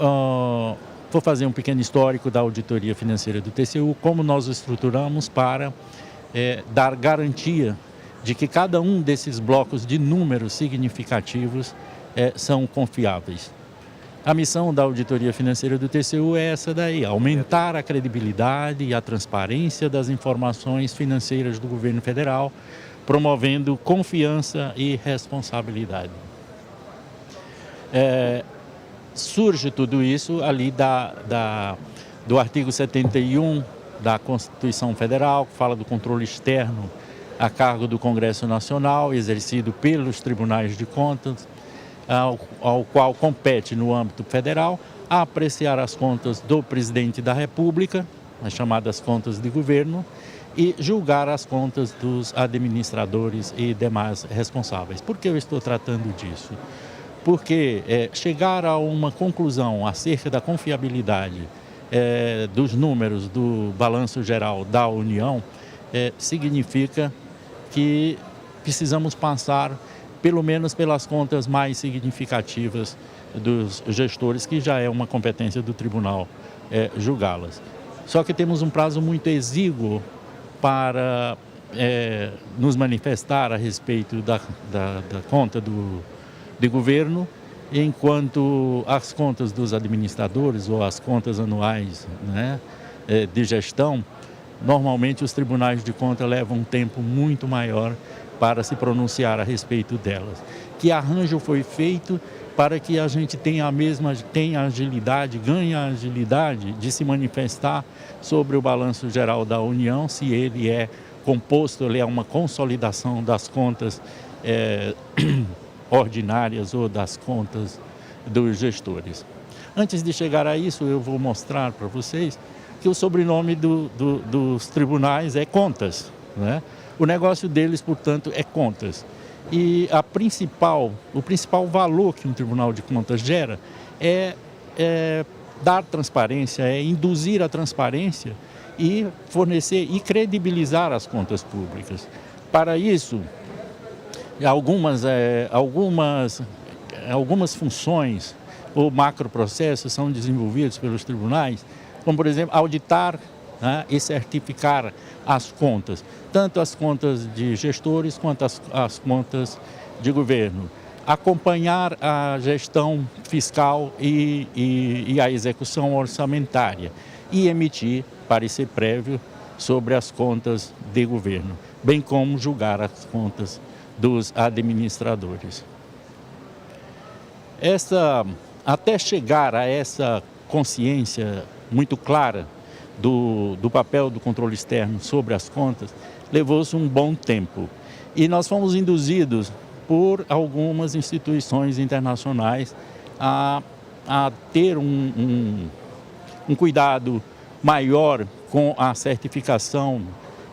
vou fazer um pequeno histórico da auditoria financeira do TCU, como nós estruturamos para dar garantia de que cada um desses blocos de números significativos são confiáveis. A missão da auditoria financeira do TCU é essa daí, aumentar a credibilidade e a transparência das informações financeiras do governo federal, promovendo confiança e responsabilidade. Surge tudo isso ali do artigo 71 da Constituição Federal, que fala do controle externo a cargo do Congresso Nacional, exercido pelos tribunais de contas, ao qual compete no âmbito federal a apreciar as contas do presidente da República, as chamadas contas de governo, e julgar as contas dos administradores e demais responsáveis. Por que eu estou tratando disso? porque chegar a uma conclusão acerca da confiabilidade dos números do balanço geral da União significa que precisamos passar pelo menos pelas contas mais significativas dos gestores, que já é uma competência do tribunal julgá-las. Só que temos um prazo muito exíguo para nos manifestar a respeito da conta de governo, enquanto as contas dos administradores ou as contas anuais, né, de gestão, normalmente os tribunais de conta levam um tempo muito maior para se pronunciar a respeito delas. Que arranjo foi feito para que a gente tenha agilidade, ganhe a agilidade de se manifestar sobre o balanço geral da União, se ele é composto, ele é uma consolidação das contas ordinárias ou das contas dos gestores. Antes de chegar a isso, eu vou mostrar para vocês que o sobrenome dos tribunais é Contas, né? O negócio deles, portanto, é contas. E o principal valor que um tribunal de contas gera é dar transparência, é induzir a transparência e fornecer e credibilizar as contas públicas. Para isso, algumas funções ou macroprocessos são desenvolvidos pelos tribunais, como, por exemplo, auditar, né, e certificar as contas, tanto as contas de gestores quanto as contas de governo. Acompanhar a gestão fiscal e a execução orçamentária e emitir parecer prévio sobre as contas de governo, bem como julgar as contas dos administradores. Até chegar a essa consciência muito clara do papel do controle externo sobre as contas, levou-se um bom tempo. E nós fomos induzidos por algumas instituições internacionais a ter um cuidado maior com a certificação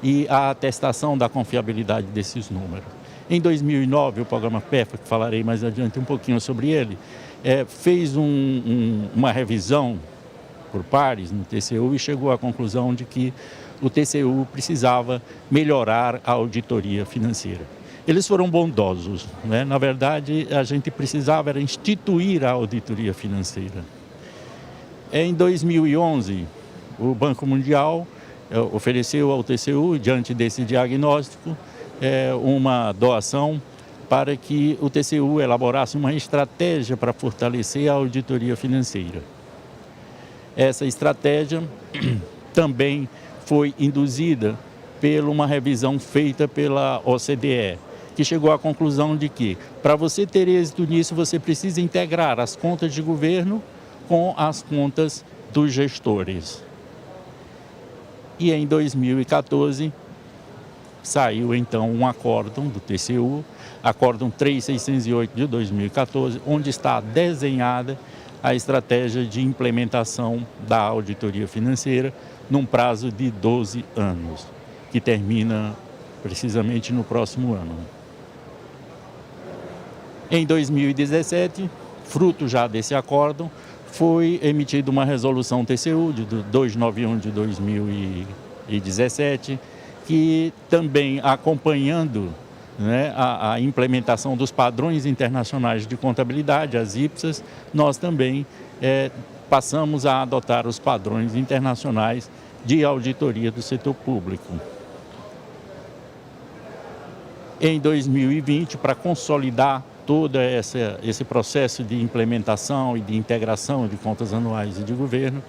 e a atestação da confiabilidade desses números. Em 2009, o programa PEFA, que falarei mais adiante um pouquinho sobre ele, fez uma revisão por pares no TCU e chegou à conclusão de que o TCU precisava melhorar a auditoria financeira. Eles foram bondosos, né? Na verdade, a gente precisava era instituir a auditoria financeira. Em 2011, o Banco Mundial ofereceu ao TCU, diante desse diagnóstico, uma doação para que o TCU elaborasse uma estratégia para fortalecer a auditoria financeira. Essa estratégia também foi induzida por uma revisão feita pela OCDE, que chegou à conclusão de que, para você ter êxito nisso, você precisa integrar as contas de governo com as contas dos gestores. E em 2014, saiu então um acórdão do TCU, acórdão 3608 de 2014, onde está desenhada a estratégia de implementação da auditoria financeira num prazo de 12 anos, que termina precisamente no próximo ano. Em 2017, fruto já desse acórdão, foi emitida uma resolução TCU de 291 de 2017, que também acompanhando, né, a implementação dos padrões internacionais de contabilidade, as IPSAS, nós também passamos a adotar os padrões internacionais de auditoria do setor público. Em 2020, para consolidar todo esse processo de implementação e de integração de contas anuais e de governo,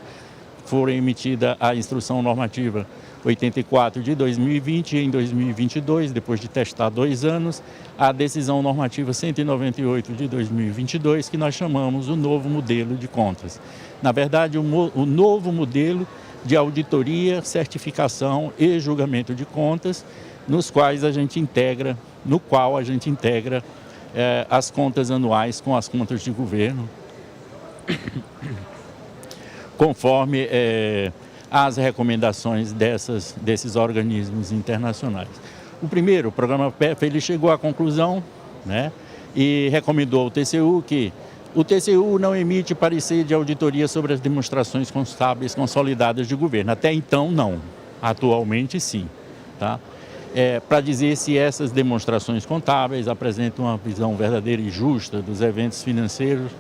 foi emitida a Instrução Normativa 84 de 2020 e em 2022, depois de testar 2 anos, a Decisão Normativa 198 de 2022, que nós chamamos o novo modelo de contas. Na verdade, o novo modelo de auditoria, certificação e julgamento de contas, no qual a gente integra as contas anuais com as contas de governo, conforme as recomendações desses organismos internacionais. O primeiro, o programa PEF, ele chegou à conclusão, né, e recomendou ao TCU que o TCU não emite parecer de auditoria sobre as demonstrações contábeis consolidadas de governo. Até então, não. Atualmente, sim. Tá? Para dizer se essas demonstrações contábeis apresentam uma visão verdadeira e justa dos eventos financeiros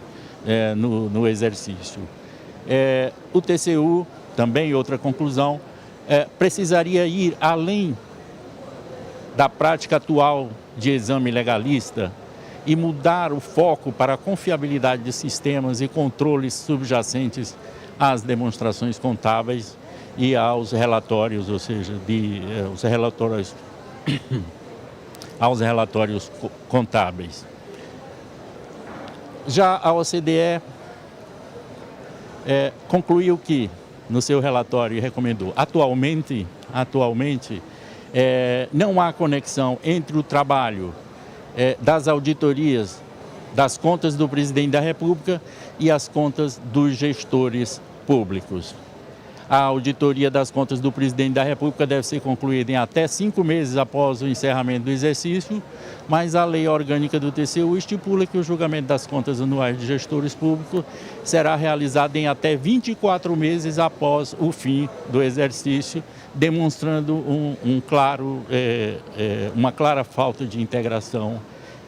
no exercício. O TCU, também outra conclusão, precisaria ir além da prática atual de exame legalista e mudar o foco para a confiabilidade de sistemas e controles subjacentes às demonstrações contábeis e aos relatórios, ou seja, aos relatórios contábeis. Já a OCDE concluiu que, no seu relatório, recomendou, atualmente não há conexão entre o trabalho das auditorias das contas do presidente da República e as contas dos gestores públicos. A auditoria das contas do presidente da República deve ser concluída em até 5 meses após o encerramento do exercício, mas a lei orgânica do TCU estipula que o julgamento das contas anuais de gestores públicos será realizado em até 24 meses após o fim do exercício, demonstrando uma clara falta de integração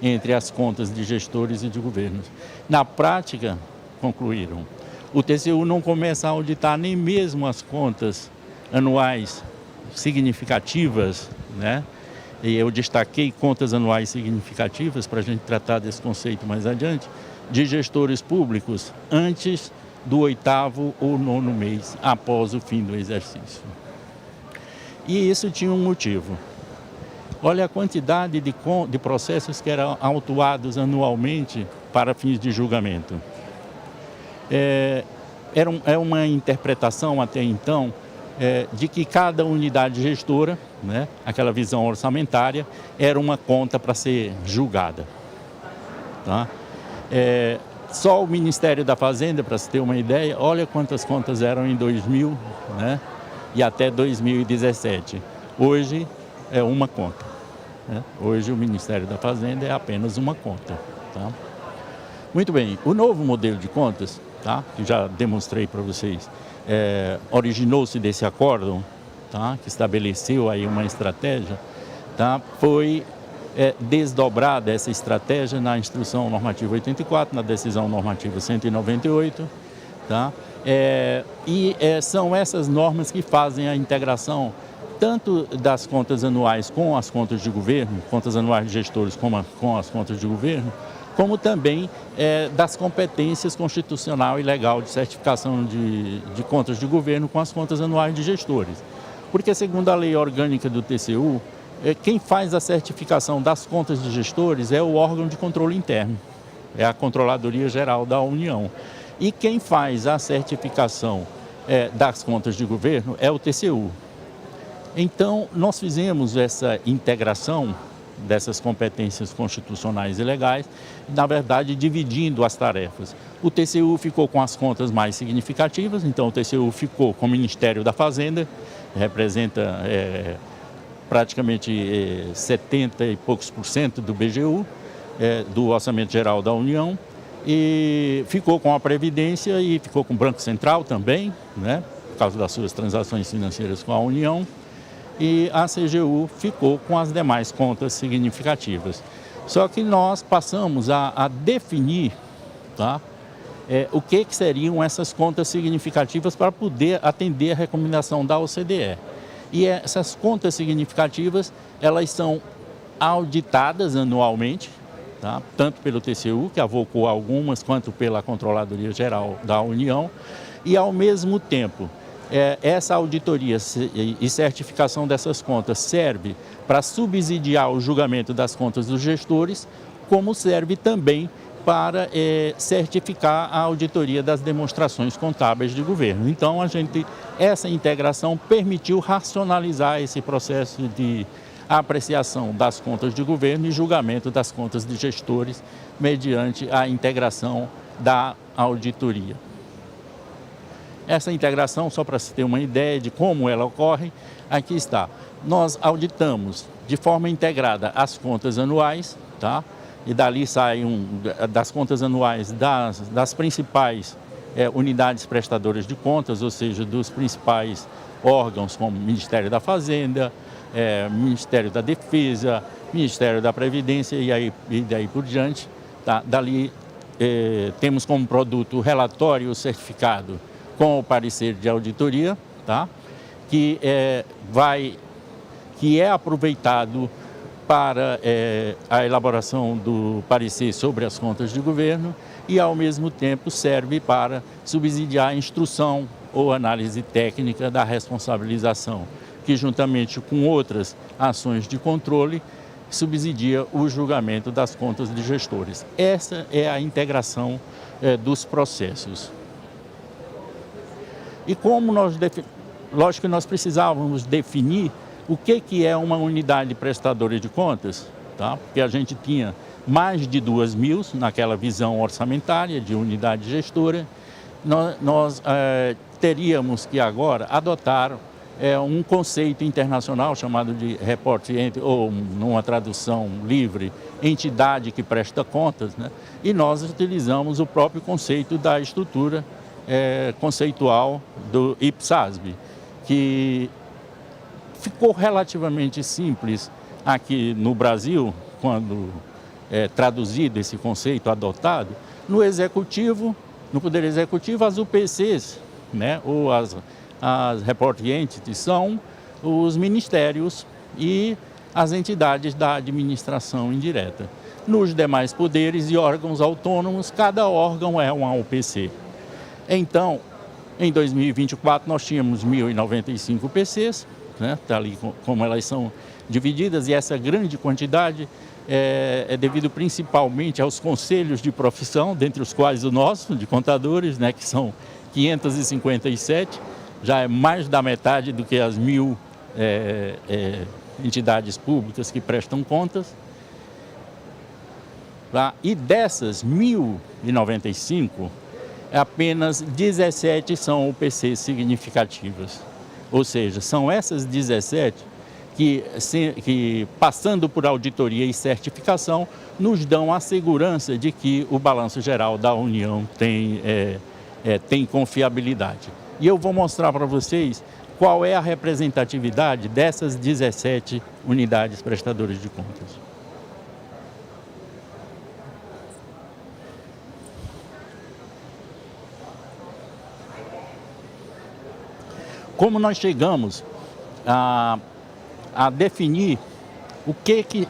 entre as contas de gestores e de governos. Na prática, concluíram, o TCU não começa a auditar nem mesmo as contas anuais significativas, né? E eu destaquei contas anuais significativas para a gente tratar desse conceito mais adiante, de gestores públicos antes do 8º ou 9º mês após o fim do exercício. E isso tinha um motivo. Olha a quantidade de processos que eram autuados anualmente para fins de julgamento. É uma interpretação até então de que cada unidade gestora, né, aquela visão orçamentária, era uma conta para ser julgada. Tá? Só o Ministério da Fazenda, para se ter uma ideia, olha quantas contas eram em 2000, né, e até 2017. Hoje é uma conta. Né? Hoje o Ministério da Fazenda é apenas uma conta. Tá? Muito bem, o novo modelo de contas, tá, que já demonstrei para vocês, originou-se desse acórdão, tá, que estabeleceu aí uma estratégia, tá, foi desdobrada essa estratégia na Instrução Normativa 84, na Decisão Normativa 198, tá, são essas normas que fazem a integração tanto das contas anuais com as contas de governo, contas anuais de gestores com as contas de governo, como também das competências constitucional e legal de certificação de contas de governo com as contas anuais de gestores. Porque, segundo a lei orgânica do TCU, quem faz a certificação das contas de gestores é o órgão de controle interno, é a Controladoria Geral da União. E quem faz a certificação das contas de governo é o TCU. Então, nós fizemos essa integração dessas competências constitucionais e legais, na verdade, dividindo as tarefas. O TCU ficou com as contas mais significativas, então o TCU ficou com o Ministério da Fazenda, representa praticamente 70 e poucos % do BGU, do Orçamento Geral da União, e ficou com a Previdência e ficou com o Banco Central também, né, por causa das suas transações financeiras com a União, e a CGU ficou com as demais contas significativas. Só que nós passamos a definir, tá, o que seriam essas contas significativas para poder atender a recomendação da OCDE. E essas contas significativas, elas são auditadas anualmente, tá, tanto pelo TCU, que avocou algumas, quanto pela Controladoria Geral da União, e ao mesmo tempo, essa auditoria e certificação dessas contas serve para subsidiar o julgamento das contas dos gestores, como serve também para certificar a auditoria das demonstrações contábeis de governo. Então, essa integração permitiu racionalizar esse processo de apreciação das contas de governo e julgamento das contas de gestores mediante a integração da auditoria. Essa integração, só para se ter uma ideia de como ela ocorre, aqui está. Nós auditamos de forma integrada as contas anuais, tá? e dali saem das contas anuais das principais unidades prestadoras de contas, ou seja, dos principais órgãos como Ministério da Fazenda, Ministério da Defesa, Ministério da Previdência e daí por diante. Tá? Dali temos como produto o relatório certificado com o parecer de auditoria, tá? que é aproveitado para a elaboração do parecer sobre as contas de governo e, ao mesmo tempo, serve para subsidiar a instrução ou análise técnica da responsabilização, que, juntamente com outras ações de controle, subsidia o julgamento das contas de gestores. Essa é a integração dos processos. E como lógico que nós precisávamos definir o que é uma unidade prestadora de contas, tá? Porque a gente tinha mais de 2.000 naquela visão orçamentária de unidade gestora. Nós teríamos que agora adotar um conceito internacional chamado de report entity, ou numa tradução livre, entidade que presta contas, né? E nós utilizamos o próprio conceito da estrutura conceitual do IPSASB, que ficou relativamente simples aqui no Brasil, quando traduzido esse conceito, adotado. No Executivo, no Poder Executivo, as UPCs, né, ou as report entities, são os ministérios e as entidades da administração indireta. Nos demais poderes e órgãos autônomos, cada órgão é uma UPC. Então, em 2024, nós tínhamos 1.095 UPCs, né, tá ali como elas são divididas, e essa grande quantidade é devido principalmente aos conselhos de profissão, dentre os quais o nosso, de contadores, né, que são 557, já é mais da metade do que as 1.000 entidades públicas que prestam contas. Tá? E dessas 1.095, apenas 17 são UPCs significativas. Ou seja, são essas 17 que, passando por auditoria e certificação, nos dão a segurança de que o balanço geral da União tem confiabilidade. E eu vou mostrar para vocês qual é a representatividade dessas 17 unidades prestadoras de contas. Como nós chegamos a definir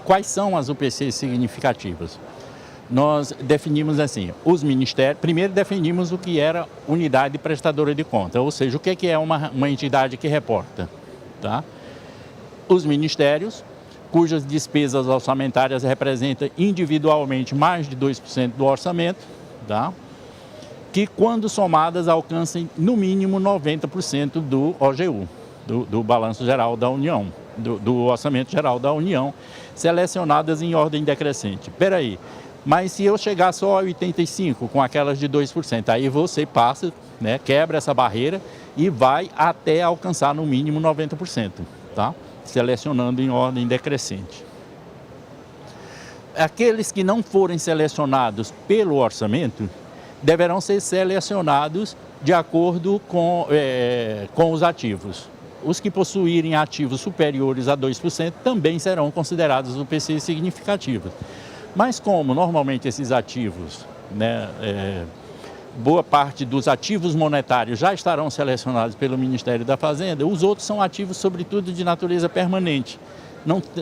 quais são as UPCs significativas? Nós definimos assim, os ministérios, primeiro definimos o que era unidade prestadora de conta, ou seja, o que é uma entidade que reporta, tá? Os ministérios, cujas despesas orçamentárias representam individualmente mais de 2% do orçamento, tá? Que, quando somadas, alcancem no mínimo 90% do OGU, do Balanço Geral da União, do Orçamento Geral da União, selecionadas em ordem decrescente. Espera aí, mas se eu chegar só a 85% com aquelas de 2%, aí você passa, né, quebra essa barreira e vai até alcançar no mínimo 90%, tá? Selecionando em ordem decrescente. Aqueles que não forem selecionados pelo orçamento deverão ser selecionados de acordo com os ativos. Os que possuírem ativos superiores a 2% também serão considerados UPCs significativos. Mas como normalmente esses ativos, né, boa parte dos ativos monetários já estarão selecionados pelo Ministério da Fazenda, os outros são ativos, sobretudo, de natureza permanente.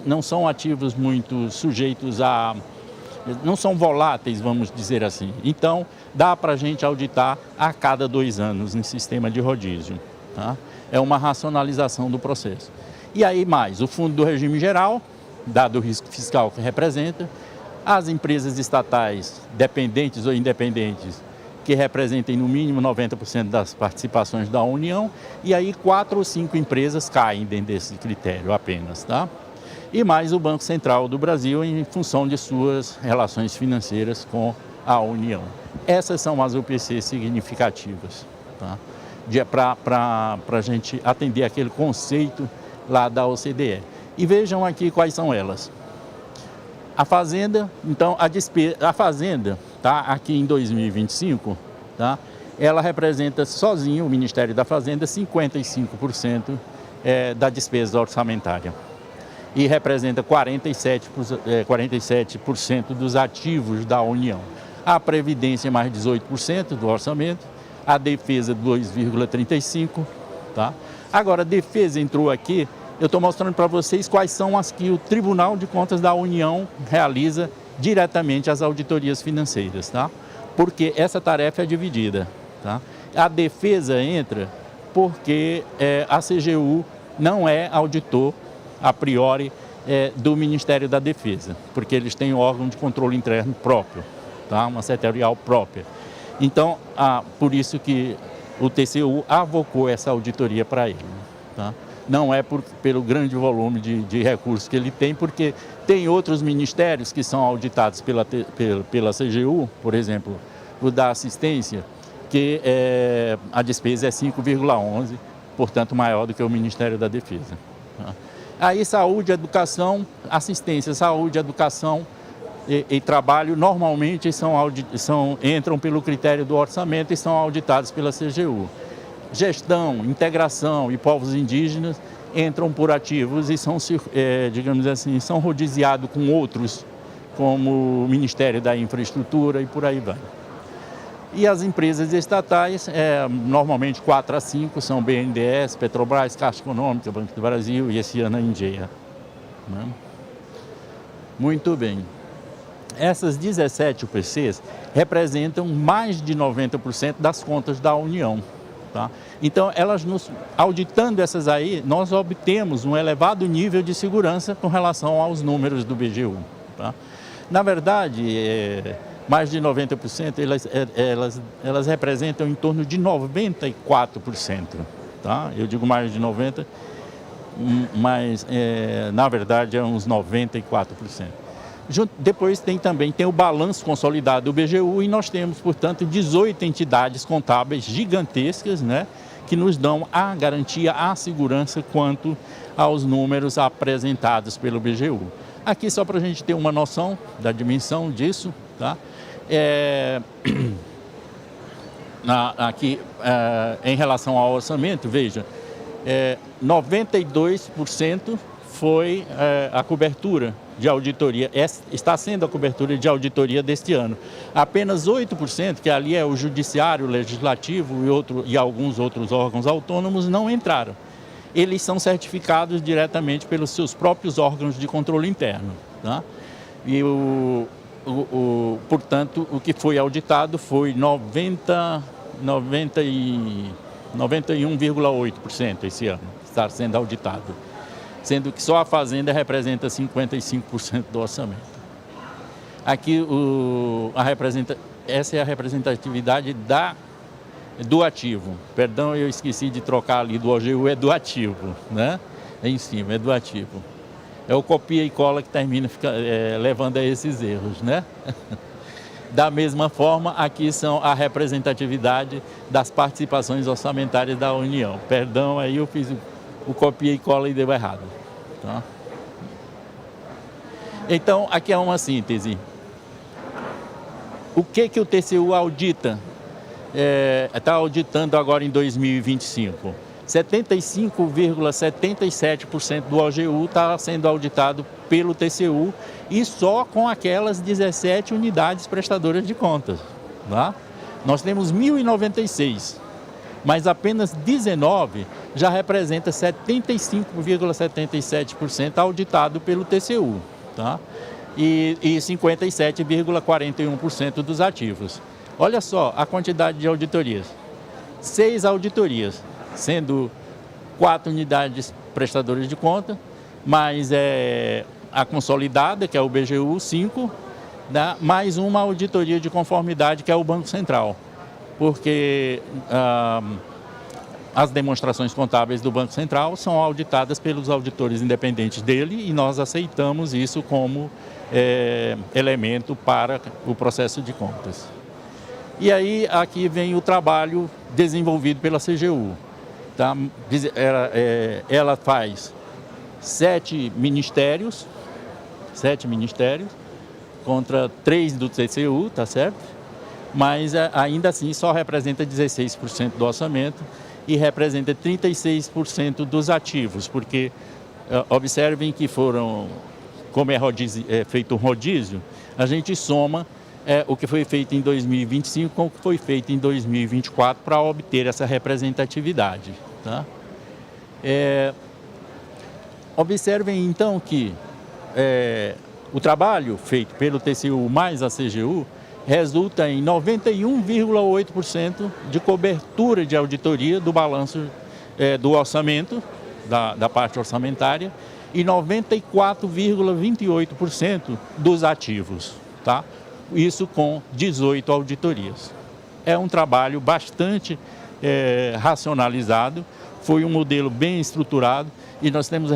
Não são ativos muito sujeitos a... não são voláteis, vamos dizer assim. Então, dá para a gente auditar a cada 2 anos em sistema de rodízio. Tá? É uma racionalização do processo. E aí mais, o fundo do regime geral, dado o risco fiscal que representa, as empresas estatais dependentes ou independentes, que representem no mínimo 90% das participações da União, e aí 4 ou 5 empresas caem dentro desse critério apenas, tá? E mais o Banco Central do Brasil em função de suas relações financeiras com a União. Essas são as UPCs significativas, tá? Para a gente atender aquele conceito lá da OCDE. E vejam aqui quais são elas. A Fazenda, então, a Fazenda, tá, aqui em 2025, tá, ela representa sozinho, o Ministério da Fazenda, 55% da despesa orçamentária. E representa 47% dos ativos da União. A Previdência, mais 18% do orçamento. A Defesa, 2,35%. Tá? Agora, a Defesa entrou aqui. Eu estou mostrando para vocês quais são as que o Tribunal de Contas da União realiza diretamente as auditorias financeiras, tá? Porque essa tarefa é dividida, tá? A defesa entra porque a CGU não é auditor, a priori, do Ministério da Defesa, porque eles têm um órgão de controle interno próprio, tá? Uma setorial própria. Então, por isso que o TCU avocou essa auditoria para ele, tá? Não é pelo grande volume de recursos que ele tem, porque tem outros ministérios que são auditados pela CGU, por exemplo, o da assistência, que a despesa é 5,11, portanto maior do que o Ministério da Defesa. Tá? Aí saúde, educação, assistência, saúde, educação e trabalho normalmente entram pelo critério do orçamento e são auditados pela CGU. Gestão, integração e povos indígenas entram por ativos e são, digamos assim, são rodiziados com outros, como o Ministério da Infraestrutura e por aí vai. E as empresas estatais, normalmente 4 a 5, são BNDES, Petrobras, Caixa Econômica, Banco do Brasil e esse ano a Engie. Né? Muito bem. Essas 17 UPCs representam mais de 90% das contas da União. Tá? Então, auditando essas aí, nós obtemos um elevado nível de segurança com relação aos números do BGU. Tá? Na verdade, mais de 90%, elas representam em torno de 94%. Tá? Eu digo mais de 90%, mas na verdade é uns 94%. Depois também tem o balanço consolidado do BGU e nós temos, portanto, 18 entidades contábeis gigantescas, né, que nos dão a garantia, a segurança quanto aos números apresentados pelo BGU. Aqui, só para a gente ter uma noção da dimensão disso, tá? Aqui, em relação ao orçamento, veja, 92% foi a cobertura de auditoria, está sendo a cobertura de auditoria deste ano. Apenas 8%, que ali é o Judiciário, o Legislativo e alguns outros órgãos autônomos, não entraram. Eles são certificados diretamente pelos seus próprios órgãos de controle interno. Tá? E, portanto, o que foi auditado foi 91,8% esse ano, está sendo auditado. Sendo que só a Fazenda representa 55% do orçamento. Aqui, essa é a representatividade do ativo. Perdão, eu esqueci de trocar ali do OGU, é do ativo, né? É em cima, é do ativo. É o copia e cola que termina levando a esses erros, né? Da mesma forma, aqui são a representatividade das participações orçamentárias da União. Perdão, aí eu fiz o copia e cola e deu errado. Tá? Então, aqui é uma síntese. O que o TCU audita? Está auditando agora em 2025. 75,77% do OGU está sendo auditado pelo TCU e só com aquelas 17 unidades prestadoras de contas. Tá? Nós temos 1.096. Mas apenas 19 já representa 75,77% auditado pelo TCU, tá? E 57,41% dos ativos. Olha só a quantidade de auditorias. 6 auditorias, sendo 4 unidades prestadoras de conta, mais a consolidada, que é o BGU, 5, né? Mais uma auditoria de conformidade, que é o Banco Central. Porque as demonstrações contábeis do Banco Central são auditadas pelos auditores independentes dele e nós aceitamos isso como elemento para o processo de contas. E aí, aqui vem o trabalho desenvolvido pela CGU. Tá? Ela faz 7 ministérios, contra 3 do TCU, tá certo? Mas ainda assim só representa 16% do orçamento e representa 36% dos ativos, porque observem que foram, como é feito um rodízio, a gente soma o que foi feito em 2025 com o que foi feito em 2024 para obter essa representatividade. Tá? Observem então que o trabalho feito pelo TCU mais a CGU resulta em 91,8% de cobertura de auditoria do balanço do orçamento, da parte orçamentária, e 94,28% dos ativos. Tá? Isso com 18 auditorias. É um trabalho bastante racionalizado, foi um modelo bem estruturado e nós temos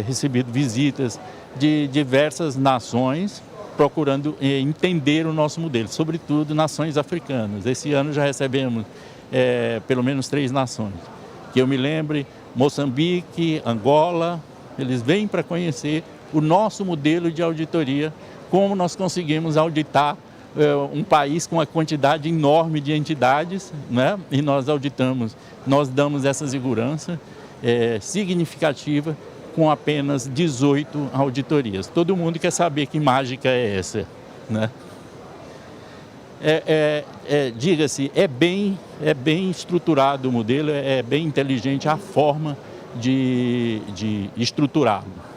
recebido visitas de diversas nações procurando entender o nosso modelo, sobretudo nações africanas. Esse ano já recebemos pelo menos 3 nações, que eu me lembre, Moçambique, Angola, eles vêm para conhecer o nosso modelo de auditoria, como nós conseguimos auditar um país com uma quantidade enorme de entidades, né? E nós auditamos, nós damos essa segurança significativa com apenas 18 auditorias. Todo mundo quer saber que mágica é essa, né? Diga-se, é bem estruturado o modelo, é bem inteligente a forma de estruturá-lo.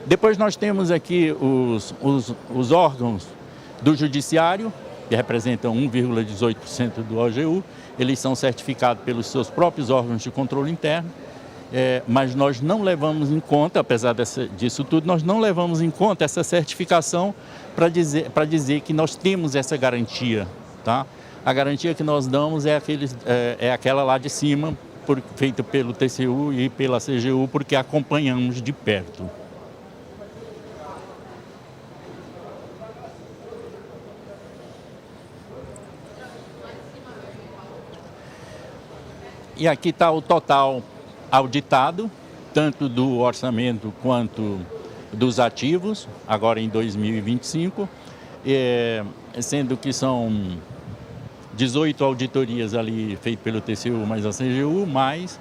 Depois nós temos aqui os órgãos do Judiciário, que representam 1,18% do OGU. Eles são certificados pelos seus próprios órgãos de controle interno, mas nós não levamos em conta, apesar disso tudo, nós não levamos em conta essa certificação para dizer que nós temos essa garantia. Tá? A garantia que nós damos é aquela lá de cima, feita pelo TCU e pela CGU, porque acompanhamos de perto. E aqui está o total auditado, tanto do orçamento quanto dos ativos, agora em 2025, sendo que são 18 auditorias ali feitas pelo TCU mais a CGU, mais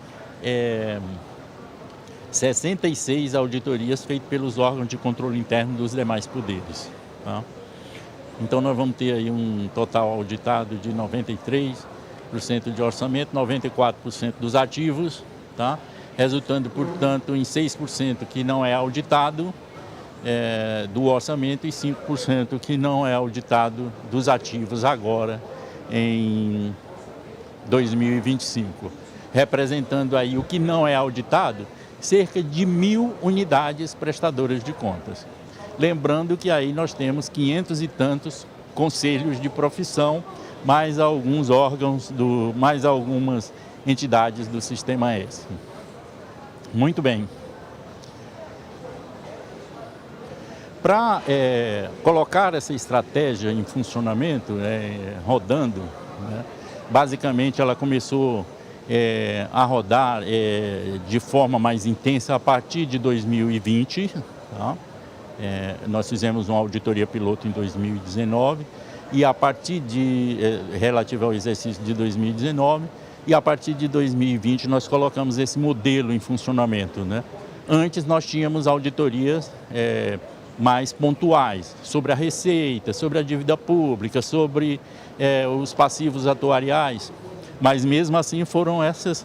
66 auditorias feitas pelos órgãos de controle interno dos demais poderes. Tá? Então nós vamos ter aí um total auditado de 93% de orçamento, 94% dos ativos, tá? Resultando, portanto, em 6% que não é auditado do orçamento e 5% que não é auditado dos ativos agora em 2025. Representando aí o que não é auditado, cerca de 1.000 unidades prestadoras de contas. Lembrando que aí nós temos 500 e tantos conselhos de profissão, mais alguns órgãos, mais algumas entidades do Sistema S. Muito bem. Para colocar essa estratégia em funcionamento, rodando, né, basicamente ela começou a rodar de forma mais intensa a partir de 2020. Tá? Nós fizemos uma auditoria piloto em 2019 e a partir relativo ao exercício de 2019 e a partir de 2020 nós colocamos esse modelo em funcionamento, né? Antes nós tínhamos auditorias mais pontuais sobre a receita, sobre a dívida pública, sobre os passivos atuariais, mas mesmo assim foram essas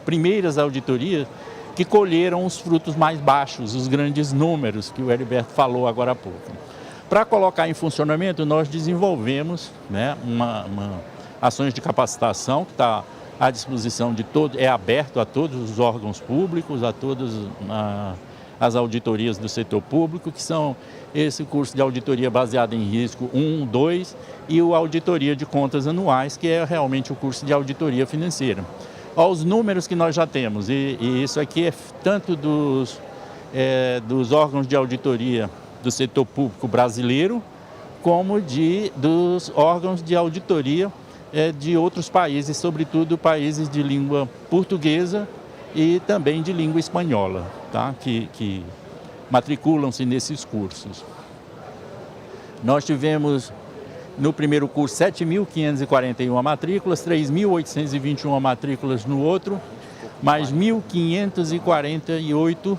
primeiras auditorias que colheram os frutos mais baixos, os grandes números que o Heriberto falou agora há pouco. Para colocar em funcionamento, nós desenvolvemos, né, ações de capacitação que está à disposição de todos, é aberto a todos os órgãos públicos, a todas as auditorias do setor público, que são esse curso de auditoria baseada em risco 1, 2 e o auditoria de contas anuais, que é realmente o curso de auditoria financeira. Aos números que nós já temos, e isso aqui é tanto dos órgãos de auditoria do setor público brasileiro, como dos órgãos de auditoria de outros países, sobretudo países de língua portuguesa e também de língua espanhola, tá? que matriculam-se nesses cursos. Nós tivemos no primeiro curso 7.541 matrículas, 3.821 matrículas no outro, mais 1.548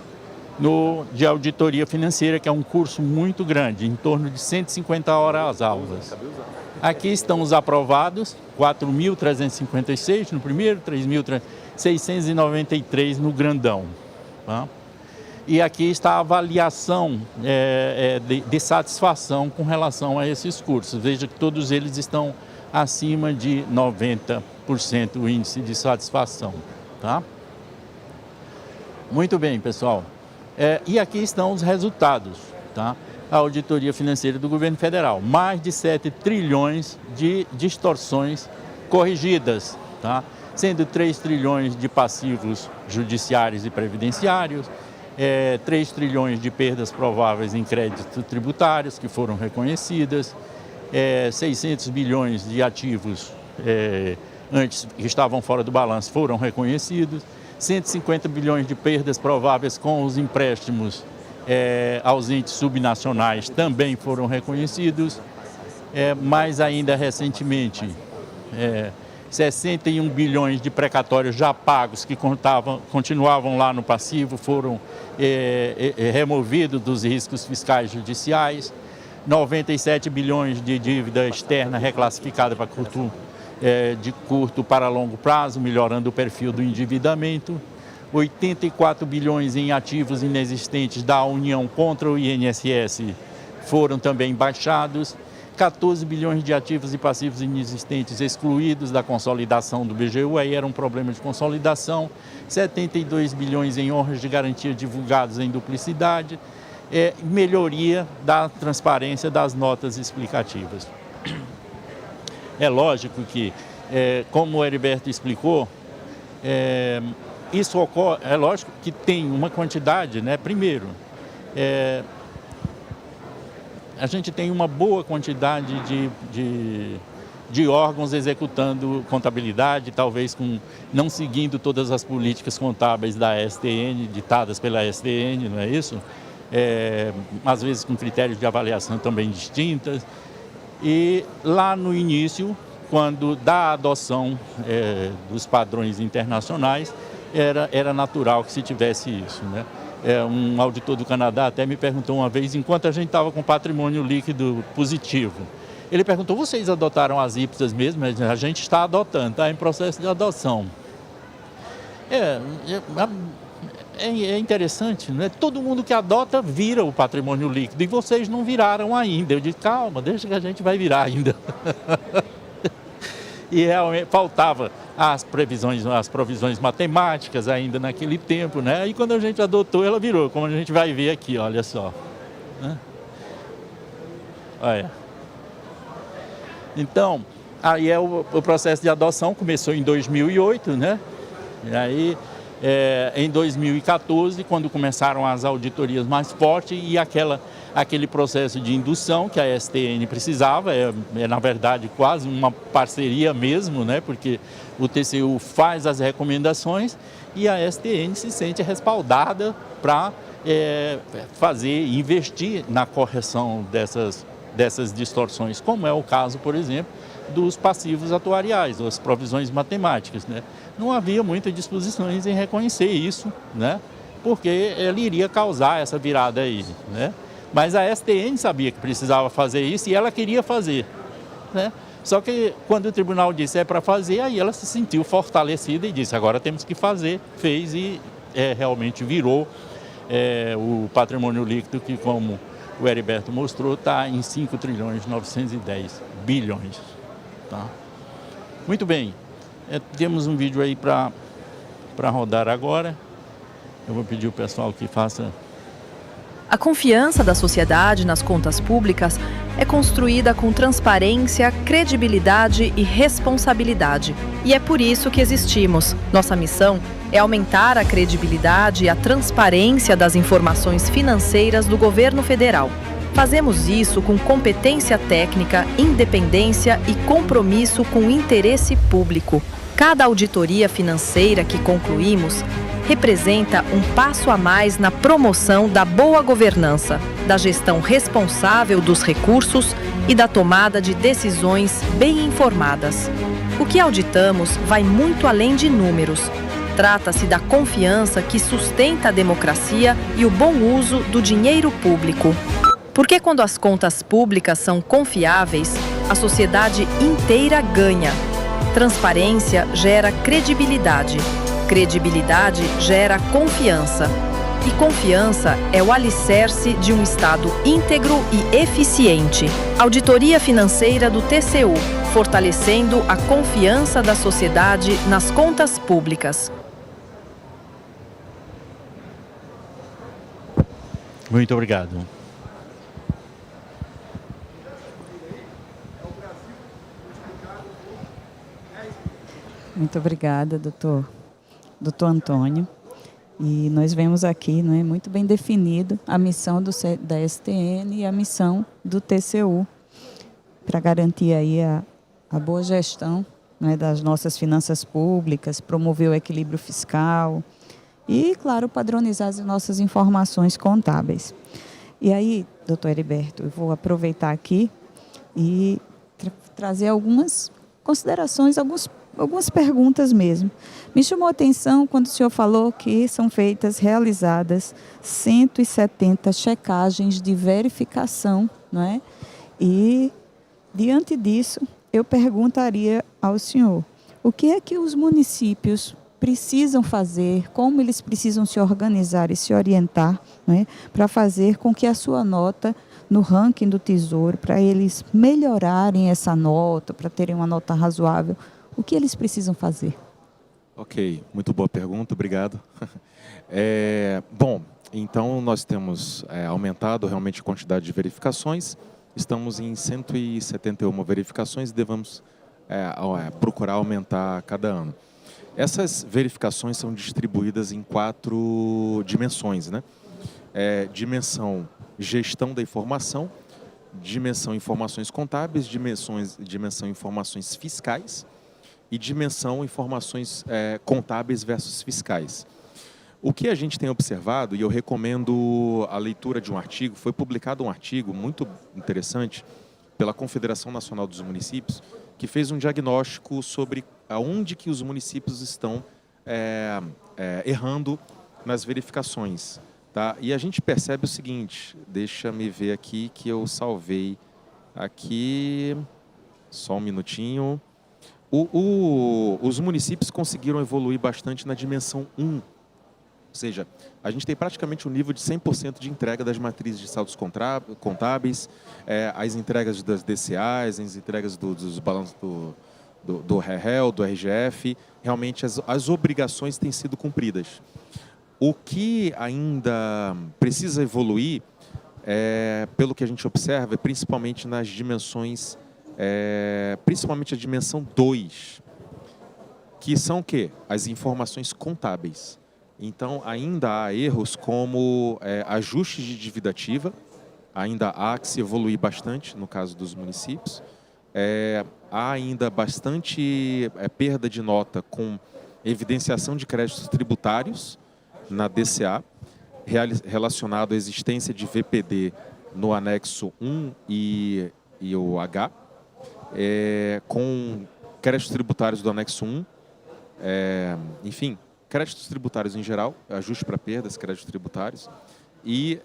de auditoria financeira, que é um curso muito grande, em torno de 150 horas aulas. Aqui estão os aprovados, 4.356 no primeiro, 3.693 no grandão. Tá? E aqui está a avaliação de satisfação com relação a esses cursos. Veja que todos eles estão acima de 90% o índice de satisfação. Tá? Muito bem, pessoal. E aqui estão os resultados. Tá? A auditoria financeira do governo federal. Mais de 7 trilhões de distorções corrigidas, tá? Sendo 3 trilhões de passivos judiciários e previdenciários, 3 trilhões de perdas prováveis em créditos tributários que foram reconhecidas, 600 bilhões de ativos antes que estavam fora do balanço foram reconhecidos, 150 bilhões de perdas prováveis com os empréstimos aos entes subnacionais também foram reconhecidos, mais ainda recentemente 61 bilhões de precatórios já pagos que continuavam lá no passivo foram removidos dos riscos fiscais judiciais, 97 bilhões de dívida externa reclassificada para de curto para longo prazo, melhorando o perfil do endividamento, 84 bilhões em ativos inexistentes da União contra o INSS foram também baixados, 14 bilhões de ativos e passivos inexistentes excluídos da consolidação do BGU, aí era um problema de consolidação, 72 bilhões em honras de garantia divulgados em duplicidade, melhoria da transparência das notas explicativas. É lógico que, como o Heriberto explicou, isso ocorre, é lógico que tem uma quantidade, né? Primeiro, a gente tem uma boa quantidade de órgãos executando contabilidade, talvez não seguindo todas as políticas contábeis da STN, ditadas pela STN, não é isso? Às vezes com critérios de avaliação também distintas. E lá no início, quando da adoção dos padrões internacionais, era natural que se tivesse isso, né? Um auditor do Canadá até me perguntou uma vez, enquanto a gente estava com patrimônio líquido positivo, ele perguntou, vocês adotaram as IPSAs mesmo? A gente está adotando, está em processo de adoção. É interessante, né? Todo mundo que adota vira o patrimônio líquido e vocês não viraram ainda. Eu disse, calma, deixa que a gente vai virar ainda. E realmente faltava as provisões matemáticas ainda naquele tempo, né? E quando a gente adotou, ela virou, como a gente vai ver aqui, olha só. Né? Olha. Então, aí o processo de adoção começou em 2008, né? E aí, em 2014, quando começaram as auditorias mais fortes e aquele processo de indução que a STN precisava, na verdade quase uma parceria mesmo, né? Porque o TCU faz as recomendações e a STN se sente respaldada para investir na correção dessas distorções, como é o caso, por exemplo, dos passivos atuariais, das provisões matemáticas, né? Não havia muitas disposições em reconhecer isso, né? Porque ele iria causar essa virada aí, né? Mas a STN sabia que precisava fazer isso e ela queria fazer, né? Só que quando o tribunal disse para fazer, aí ela se sentiu fortalecida e disse, agora temos que fazer, fez e realmente virou o patrimônio líquido que, como o Heriberto mostrou, está em 5 trilhões 910 bilhões. Tá? Muito bem, temos um vídeo aí para rodar agora. Eu vou pedir ao pessoal que faça. A confiança da sociedade nas contas públicas é construída com transparência, credibilidade e responsabilidade. E é por isso que existimos. Nossa missão é aumentar a credibilidade e a transparência das informações financeiras do governo federal. Fazemos isso com competência técnica, independência e compromisso com o interesse público. Cada auditoria financeira que concluímos representa um passo a mais na promoção da boa governança, da gestão responsável dos recursos e da tomada de decisões bem informadas. O que auditamos vai muito além de números. Trata-se da confiança que sustenta a democracia e o bom uso do dinheiro público. Porque quando as contas públicas são confiáveis, a sociedade inteira ganha. Transparência gera credibilidade. Credibilidade gera confiança. E confiança é o alicerce de um Estado íntegro e eficiente. Auditoria Financeira do TCU, fortalecendo a confiança da sociedade nas contas públicas. Muito obrigado. Muito obrigada, doutor Antônio. E nós vemos aqui, não é, muito bem definido a missão da STN e a missão do TCU para garantir aí a boa gestão, não é, das nossas finanças públicas, promover o equilíbrio fiscal e, claro, padronizar as nossas informações contábeis. E aí, doutor Heriberto, eu vou aproveitar aqui e trazer algumas considerações, algumas perguntas mesmo. Me chamou a atenção quando o senhor falou que são realizadas 170 checagens de verificação, não é? E, diante disso, eu perguntaria ao senhor, o que é que os municípios precisam fazer, como eles precisam se organizar e se orientar, não é? Para fazer com que a sua nota no ranking do Tesouro, para eles melhorarem essa nota, para terem uma nota razoável, o que eles precisam fazer? Ok, muito boa pergunta, obrigado. Bom, então nós temos aumentado realmente a quantidade de verificações, estamos em 171 verificações e devemos procurar aumentar a cada ano. Essas verificações são distribuídas em 4 dimensões, né? Dimensão gestão da informação, dimensão informações contábeis, dimensão informações fiscais e dimensão informações contábeis versus fiscais. O que a gente tem observado, e eu recomendo a leitura de um artigo, foi publicado um artigo muito interessante pela Confederação Nacional dos Municípios, que fez um diagnóstico sobre aonde que os municípios estão errando nas verificações. Tá? E a gente percebe o seguinte, deixa-me ver aqui que eu salvei aqui, só um minutinho. Os municípios conseguiram evoluir bastante na dimensão 1, ou seja, a gente tem praticamente um nível de 100% de entrega das matrizes de saldos contábeis, as entregas das DCAs, as entregas dos balanços do REL, do RGF, realmente as obrigações têm sido cumpridas. O que ainda precisa evoluir, pelo que a gente observa, principalmente nas dimensões, principalmente a dimensão 2, que são o quê? As informações contábeis. Então, ainda há erros como ajustes de dívida ativa, ainda há que se evoluir bastante no caso dos municípios. Há ainda bastante perda de nota com evidenciação de créditos tributários na DCA, relacionado à existência de VPD no anexo 1 e o H, com créditos tributários do anexo 1, enfim, créditos tributários em geral, ajuste para perdas, créditos tributários. E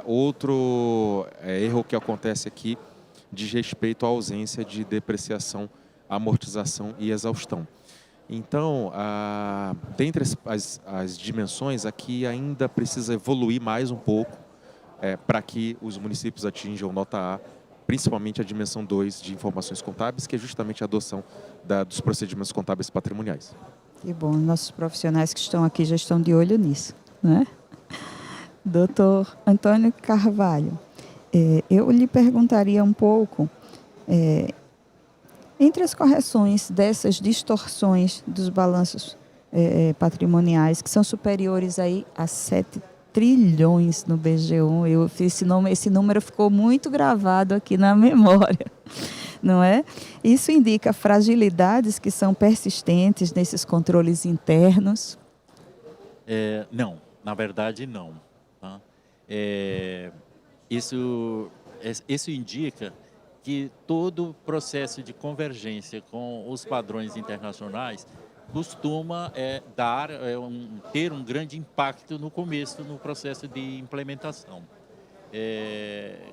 outro erro que acontece aqui diz respeito à ausência de depreciação, amortização e exaustão. Então, dentre as dimensões, aqui ainda precisa evoluir mais um pouco para que os municípios atinjam nota A, principalmente a dimensão 2 de informações contábeis, que é justamente a adoção dos procedimentos contábeis patrimoniais. Que bom, nossos profissionais que estão aqui já estão de olho nisso, né? Doutor Antônio Carvalho, eu lhe perguntaria um pouco, entre as correções dessas distorções dos balanços patrimoniais, que são superiores aí a 7 trilhões no BG1, esse número ficou muito gravado aqui na memória, não é? Isso indica fragilidades que são persistentes nesses controles internos, Não, na verdade não. Tá? Isso indica que todo processo de convergência com os padrões internacionais costuma ter um grande impacto no começo, no processo de implementação.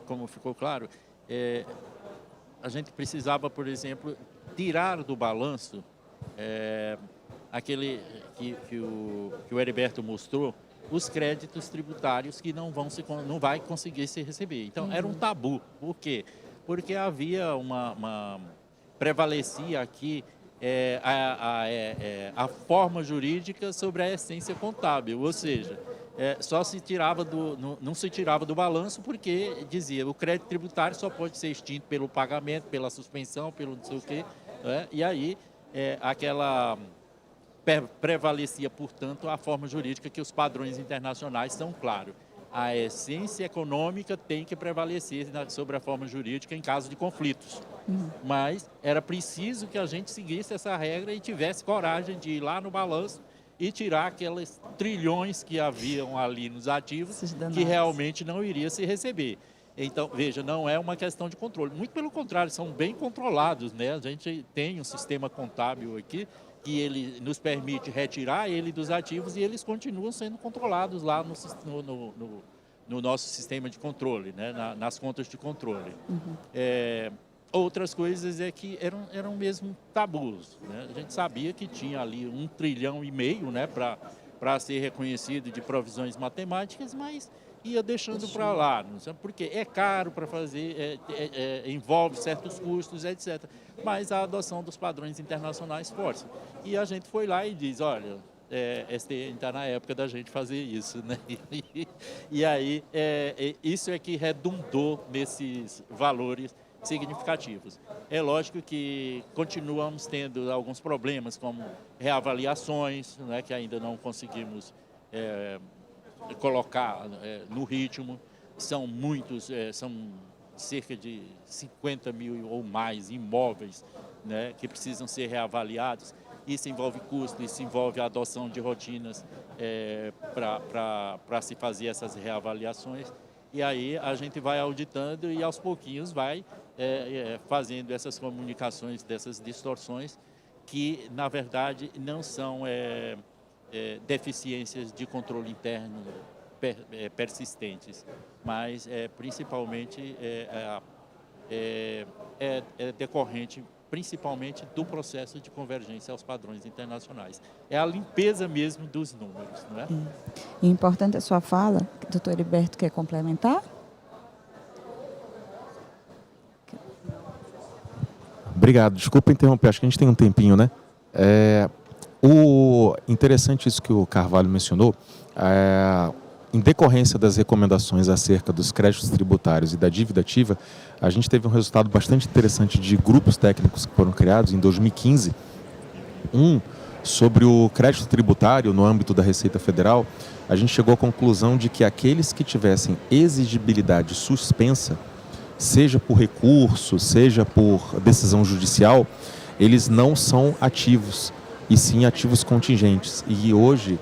Como ficou claro, a gente precisava, por exemplo, tirar do balanço aquele que o Heriberto mostrou, os créditos tributários que não vai conseguir se receber. Então, era um tabu. Por quê? Porque havia prevalecia aqui a forma jurídica sobre a essência contábil, ou seja, só se tirava não se tirava do balanço porque dizia o crédito tributário só pode ser extinto pelo pagamento, pela suspensão, pelo não sei o quê, né? E aí prevalecia, portanto, a forma jurídica que os padrões internacionais são claros. A essência econômica tem que prevalecer sobre a forma jurídica em caso de conflitos. Mas era preciso que a gente seguisse essa regra e tivesse coragem de ir lá no balanço e tirar aqueles trilhões que haviam ali nos ativos que realmente não iria se receber. Então, veja, não é uma questão de controle. Muito pelo contrário, são bem controlados, né? A gente tem um sistema contábil aqui que ele nos permite retirar ele dos ativos e eles continuam sendo controlados lá no nosso sistema de controle, né? Nas contas de controle. Outras coisas que eram mesmo tabus, né? A gente sabia que tinha ali 1,5 trilhão, né, para ser reconhecido de provisões matemáticas, mas ia deixando para lá, não sabe? Porque é caro para fazer, envolve certos custos, etc. Mas a adoção dos padrões internacionais força. E a gente foi lá e diz, olha, está na época da gente fazer isso, né? E aí, isso é que redundou nesses valores significativos. É lógico que continuamos tendo alguns problemas, como reavaliações, né, que ainda não conseguimos colocar no ritmo. São muitos, são cerca de 50 mil ou mais imóveis, né, que precisam ser reavaliados. Isso envolve custo, isso envolve a adoção de rotinas para se fazer essas reavaliações. E aí a gente vai auditando e aos pouquinhos vai fazendo essas comunicações, dessas distorções, que na verdade não são deficiências de controle interno persistentes, mas principalmente decorrente principalmente do processo de convergência aos padrões internacionais. É a limpeza mesmo dos números, não é? E importante a sua fala, doutor Heriberto, quer complementar? Obrigado. Desculpa interromper, acho que a gente tem um tempinho, né? O interessante isso que o Carvalho mencionou, em decorrência das recomendações acerca dos créditos tributários e da dívida ativa, a gente teve um resultado bastante interessante de grupos técnicos que foram criados em 2015. Sobre o crédito tributário no âmbito da Receita Federal, a gente chegou à conclusão de que aqueles que tivessem exigibilidade suspensa, seja por recurso, seja por decisão judicial, eles não são ativos, e sim ativos contingentes. E hoje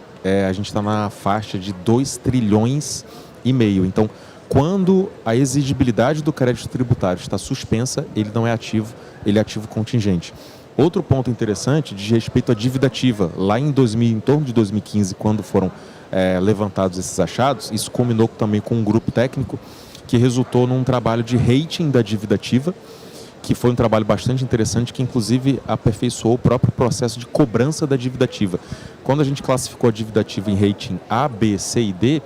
a gente está na faixa de 2,5 trilhões. Então, quando a exigibilidade do crédito tributário está suspensa, ele não é ativo, ele é ativo contingente. Outro ponto interessante diz respeito à dívida ativa. Lá em torno de 2015, quando foram levantados esses achados, isso culminou também com um grupo técnico que resultou num trabalho de rating da dívida ativa, que foi um trabalho bastante interessante, que inclusive aperfeiçoou o próprio processo de cobrança da dívida ativa. Quando a gente classificou a dívida ativa em rating A, B, C e D,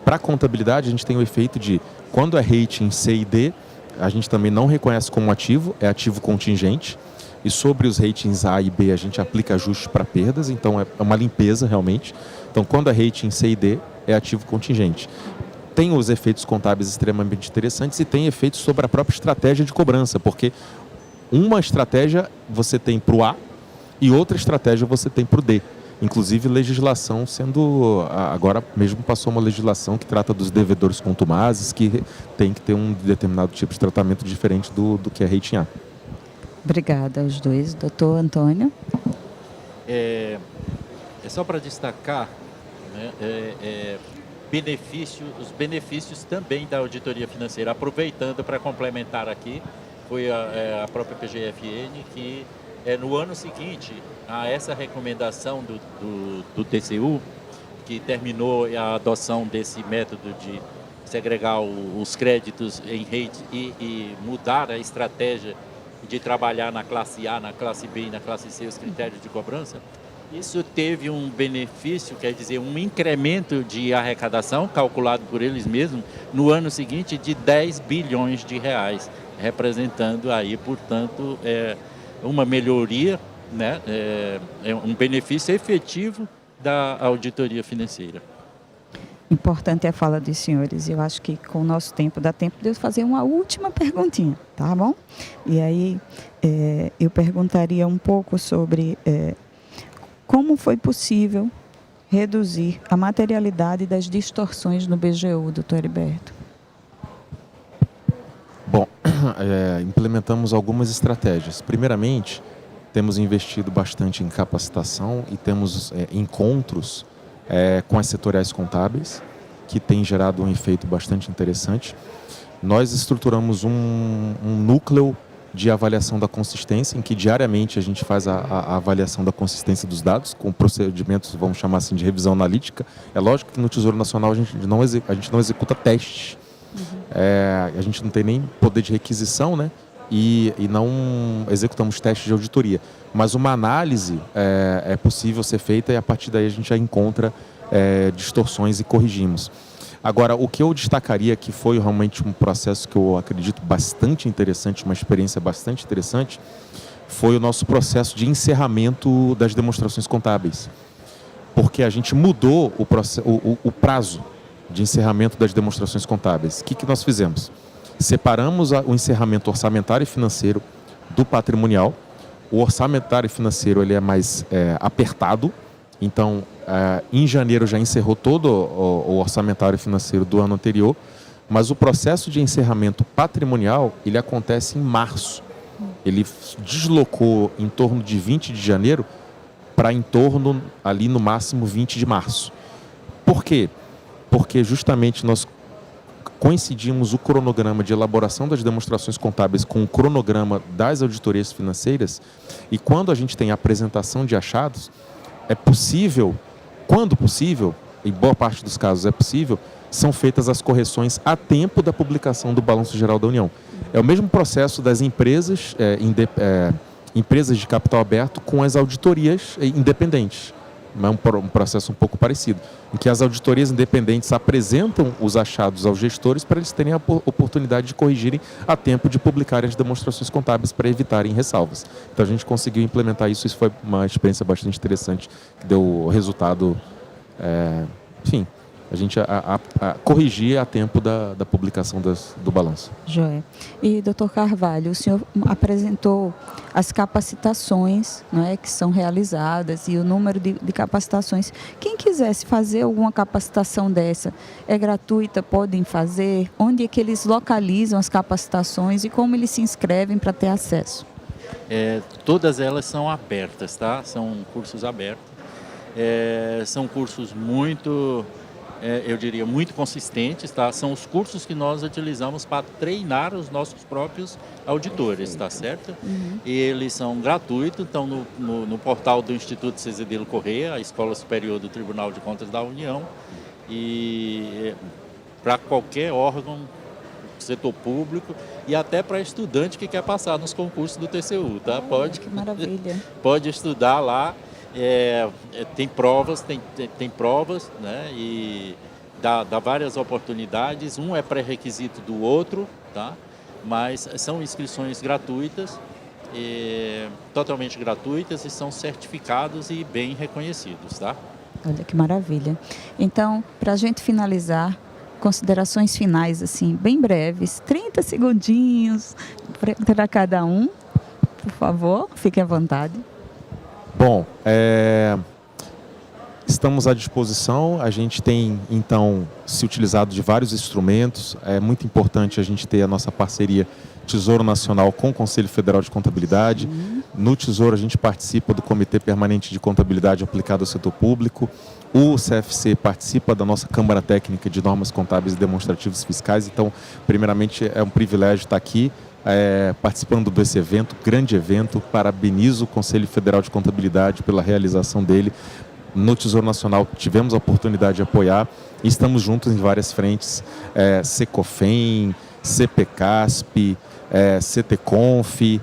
para a contabilidade a gente tem o efeito de, quando é rating C e D, a gente também não reconhece como ativo, é ativo contingente, e sobre os ratings A e B a gente aplica ajustes para perdas, então é uma limpeza realmente. Então, quando é rating C e D, é ativo contingente. Tem os efeitos contábeis extremamente interessantes e tem efeitos sobre a própria estratégia de cobrança, porque uma estratégia você tem para o A e outra estratégia você tem para o D. Inclusive legislação sendo, agora mesmo passou uma legislação que trata dos devedores contumazes, que tem que ter um determinado tipo de tratamento diferente do que é rating A. Obrigada aos dois. Doutor Antônio. É só para destacar né, os benefícios também da auditoria financeira. Aproveitando para complementar aqui, foi a própria PGFN que no ano seguinte a essa recomendação do TCU, que terminou a adoção desse método de segregar os créditos em rede e mudar a estratégia de trabalhar na classe A, na classe B e na classe C os critérios de cobrança. Isso teve um benefício, quer dizer, um incremento de arrecadação, calculado por eles mesmos, no ano seguinte de 10 bilhões de reais, representando aí, portanto, uma melhoria, né, um benefício efetivo da auditoria financeira. Importante a fala dos senhores. Eu acho que com o nosso tempo, dá tempo de eu fazer uma última perguntinha, tá bom? E aí, eu perguntaria um pouco sobre como foi possível reduzir a materialidade das distorções no BGU, doutor Heriberto? Bom, implementamos algumas estratégias. Primeiramente, temos investido bastante em capacitação e temos encontros com as setoriais contábeis, que tem gerado um efeito bastante interessante. Nós estruturamos um núcleo de avaliação da consistência, em que diariamente a gente faz a avaliação da consistência dos dados, com procedimentos, vamos chamar assim, de revisão analítica. É lógico que no Tesouro Nacional a gente não executa testes. A gente não tem nem poder de requisição, né? E não executamos testes de auditoria. Mas uma análise é possível ser feita e a partir daí a gente já encontra distorções e corrigimos. Agora, o que eu destacaria que foi realmente um processo que eu acredito bastante interessante, uma experiência bastante interessante, foi o nosso processo de encerramento das demonstrações contábeis. Porque a gente mudou o prazo de encerramento das demonstrações contábeis. O que nós fizemos? Separamos o encerramento orçamentário e financeiro do patrimonial. O orçamentário e financeiro ele é mais apertado. Então, em janeiro já encerrou todo o orçamentário e financeiro do ano anterior, mas o processo de encerramento patrimonial ele acontece em março. Ele deslocou em torno de 20 de janeiro para em torno, ali no máximo, 20 de março. Por quê? Porque justamente nós coincidimos o cronograma de elaboração das demonstrações contábeis com o cronograma das auditorias financeiras, e quando a gente tem a apresentação de achados, é possível, quando possível, em boa parte dos casos é possível, são feitas as correções a tempo da publicação do Balanço Geral da União. É o mesmo processo das empresas, empresas de capital aberto com as auditorias independentes. É um processo um pouco parecido, em que as auditorias independentes apresentam os achados aos gestores para eles terem a oportunidade de corrigirem a tempo de publicarem as demonstrações contábeis para evitarem ressalvas. Então a gente conseguiu implementar isso, isso foi uma experiência bastante interessante, que deu resultado, enfim, a gente corrigir a tempo da publicação do balanço. Joia. E, doutor Carvalho, o senhor apresentou as capacitações, não é, que são realizadas e o número de capacitações. Quem quisesse fazer alguma capacitação dessa, é gratuita, podem fazer? Onde é que eles localizam as capacitações e como eles se inscrevem para ter acesso? Todas elas são abertas, tá? São cursos abertos. São cursos muito... eu diria, muito consistentes, tá? São os cursos que nós utilizamos para treinar os nossos próprios auditores, tá certo? Uhum. E eles são gratuitos, estão no portal do Instituto Cezedelo Corrêa, a Escola Superior do Tribunal de Contas da União, e para qualquer órgão, setor público, e até para estudante que quer passar nos concursos do TCU, tá? Que maravilha. Pode estudar lá. Tem provas, né? E dá várias oportunidades. Um é pré-requisito do outro, tá? Mas são inscrições gratuitas, totalmente gratuitas, e são certificados e bem reconhecidos, tá? Olha que maravilha. Então, para a gente finalizar, considerações finais, assim, bem breves, 30 segundinhos para cada um, por favor, fique à vontade. Bom, estamos à disposição, a gente tem, então, se utilizado de vários instrumentos. É muito importante a gente ter a nossa parceria Tesouro Nacional com o Conselho Federal de Contabilidade. No Tesouro, a gente participa do Comitê Permanente de Contabilidade Aplicada ao Setor Público. O CFC participa da nossa Câmara Técnica de Normas Contábeis e Demonstrativos Fiscais. Então, primeiramente, é um privilégio estar aqui participando desse evento, grande evento. Parabenizo o Conselho Federal de Contabilidade pela realização dele. No Tesouro Nacional tivemos a oportunidade de apoiar e estamos juntos em várias frentes, Secofem, CPCasp, CTConf,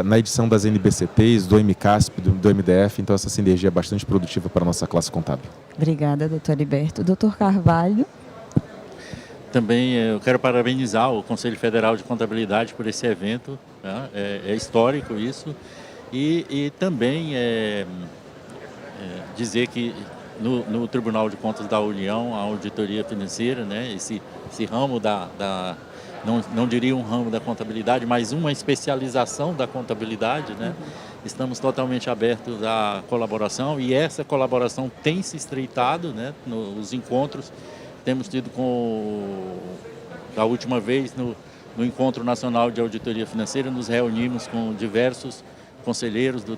na edição das NBCTs, do MCasp, do MDF. Então essa sinergia é bastante produtiva para a nossa classe contábil. Obrigada, doutor Heriberto. Doutor Carvalho. Também eu quero parabenizar o Conselho Federal de Contabilidade por esse evento, né? É histórico isso, e também dizer que no Tribunal de Contas da União, a auditoria financeira, né? Esse ramo não diria um ramo da contabilidade, mas uma especialização da contabilidade, né? Estamos totalmente abertos à colaboração e essa colaboração tem se estreitado, né? Nos encontros temos tido da última vez no Encontro Nacional de Auditoria Financeira, nos reunimos com diversos conselheiros do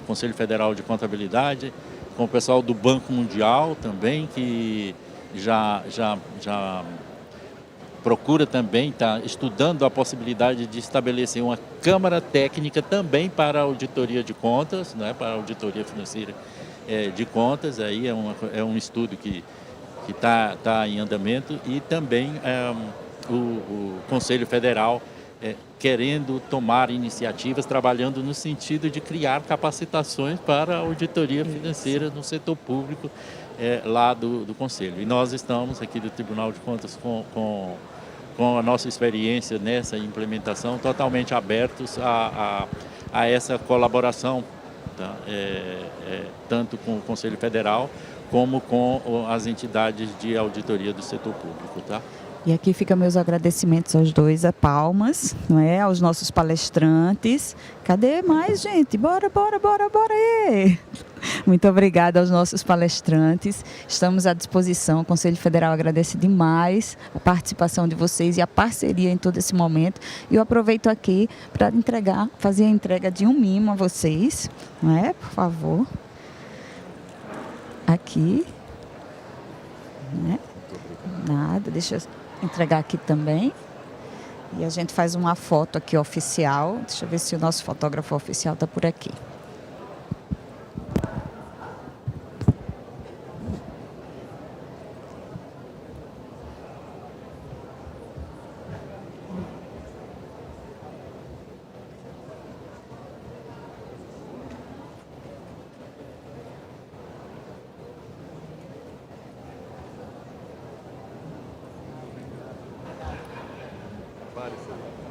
Conselho Federal de Contabilidade, com o pessoal do Banco Mundial também, que já procura também, está estudando a possibilidade de estabelecer uma Câmara Técnica também para a auditoria de contas, né, para a auditoria financeira de contas. Aí é um estudo que está em andamento, e também o Conselho Federal querendo tomar iniciativas, trabalhando no sentido de criar capacitações para a auditoria financeira no setor público lá do Conselho. E nós estamos aqui do Tribunal de Contas com a nossa experiência nessa implementação, totalmente abertos a essa colaboração, tá? Tanto com o Conselho Federal como com as entidades de auditoria do setor público, tá? E aqui ficam meus agradecimentos aos dois, a palmas, não é? Aos nossos palestrantes. Cadê mais, gente? Bora aí! Muito obrigada aos nossos palestrantes. Estamos à disposição. O Conselho Federal agradece demais a participação de vocês e a parceria em todo esse momento. E eu aproveito aqui para fazer a entrega de um mimo a vocês, não é? Por favor. Aqui. Né? Nada, deixa eu entregar aqui também. E a gente faz uma foto aqui oficial. Deixa eu ver se o nosso fotógrafo oficial está por aqui. Vários.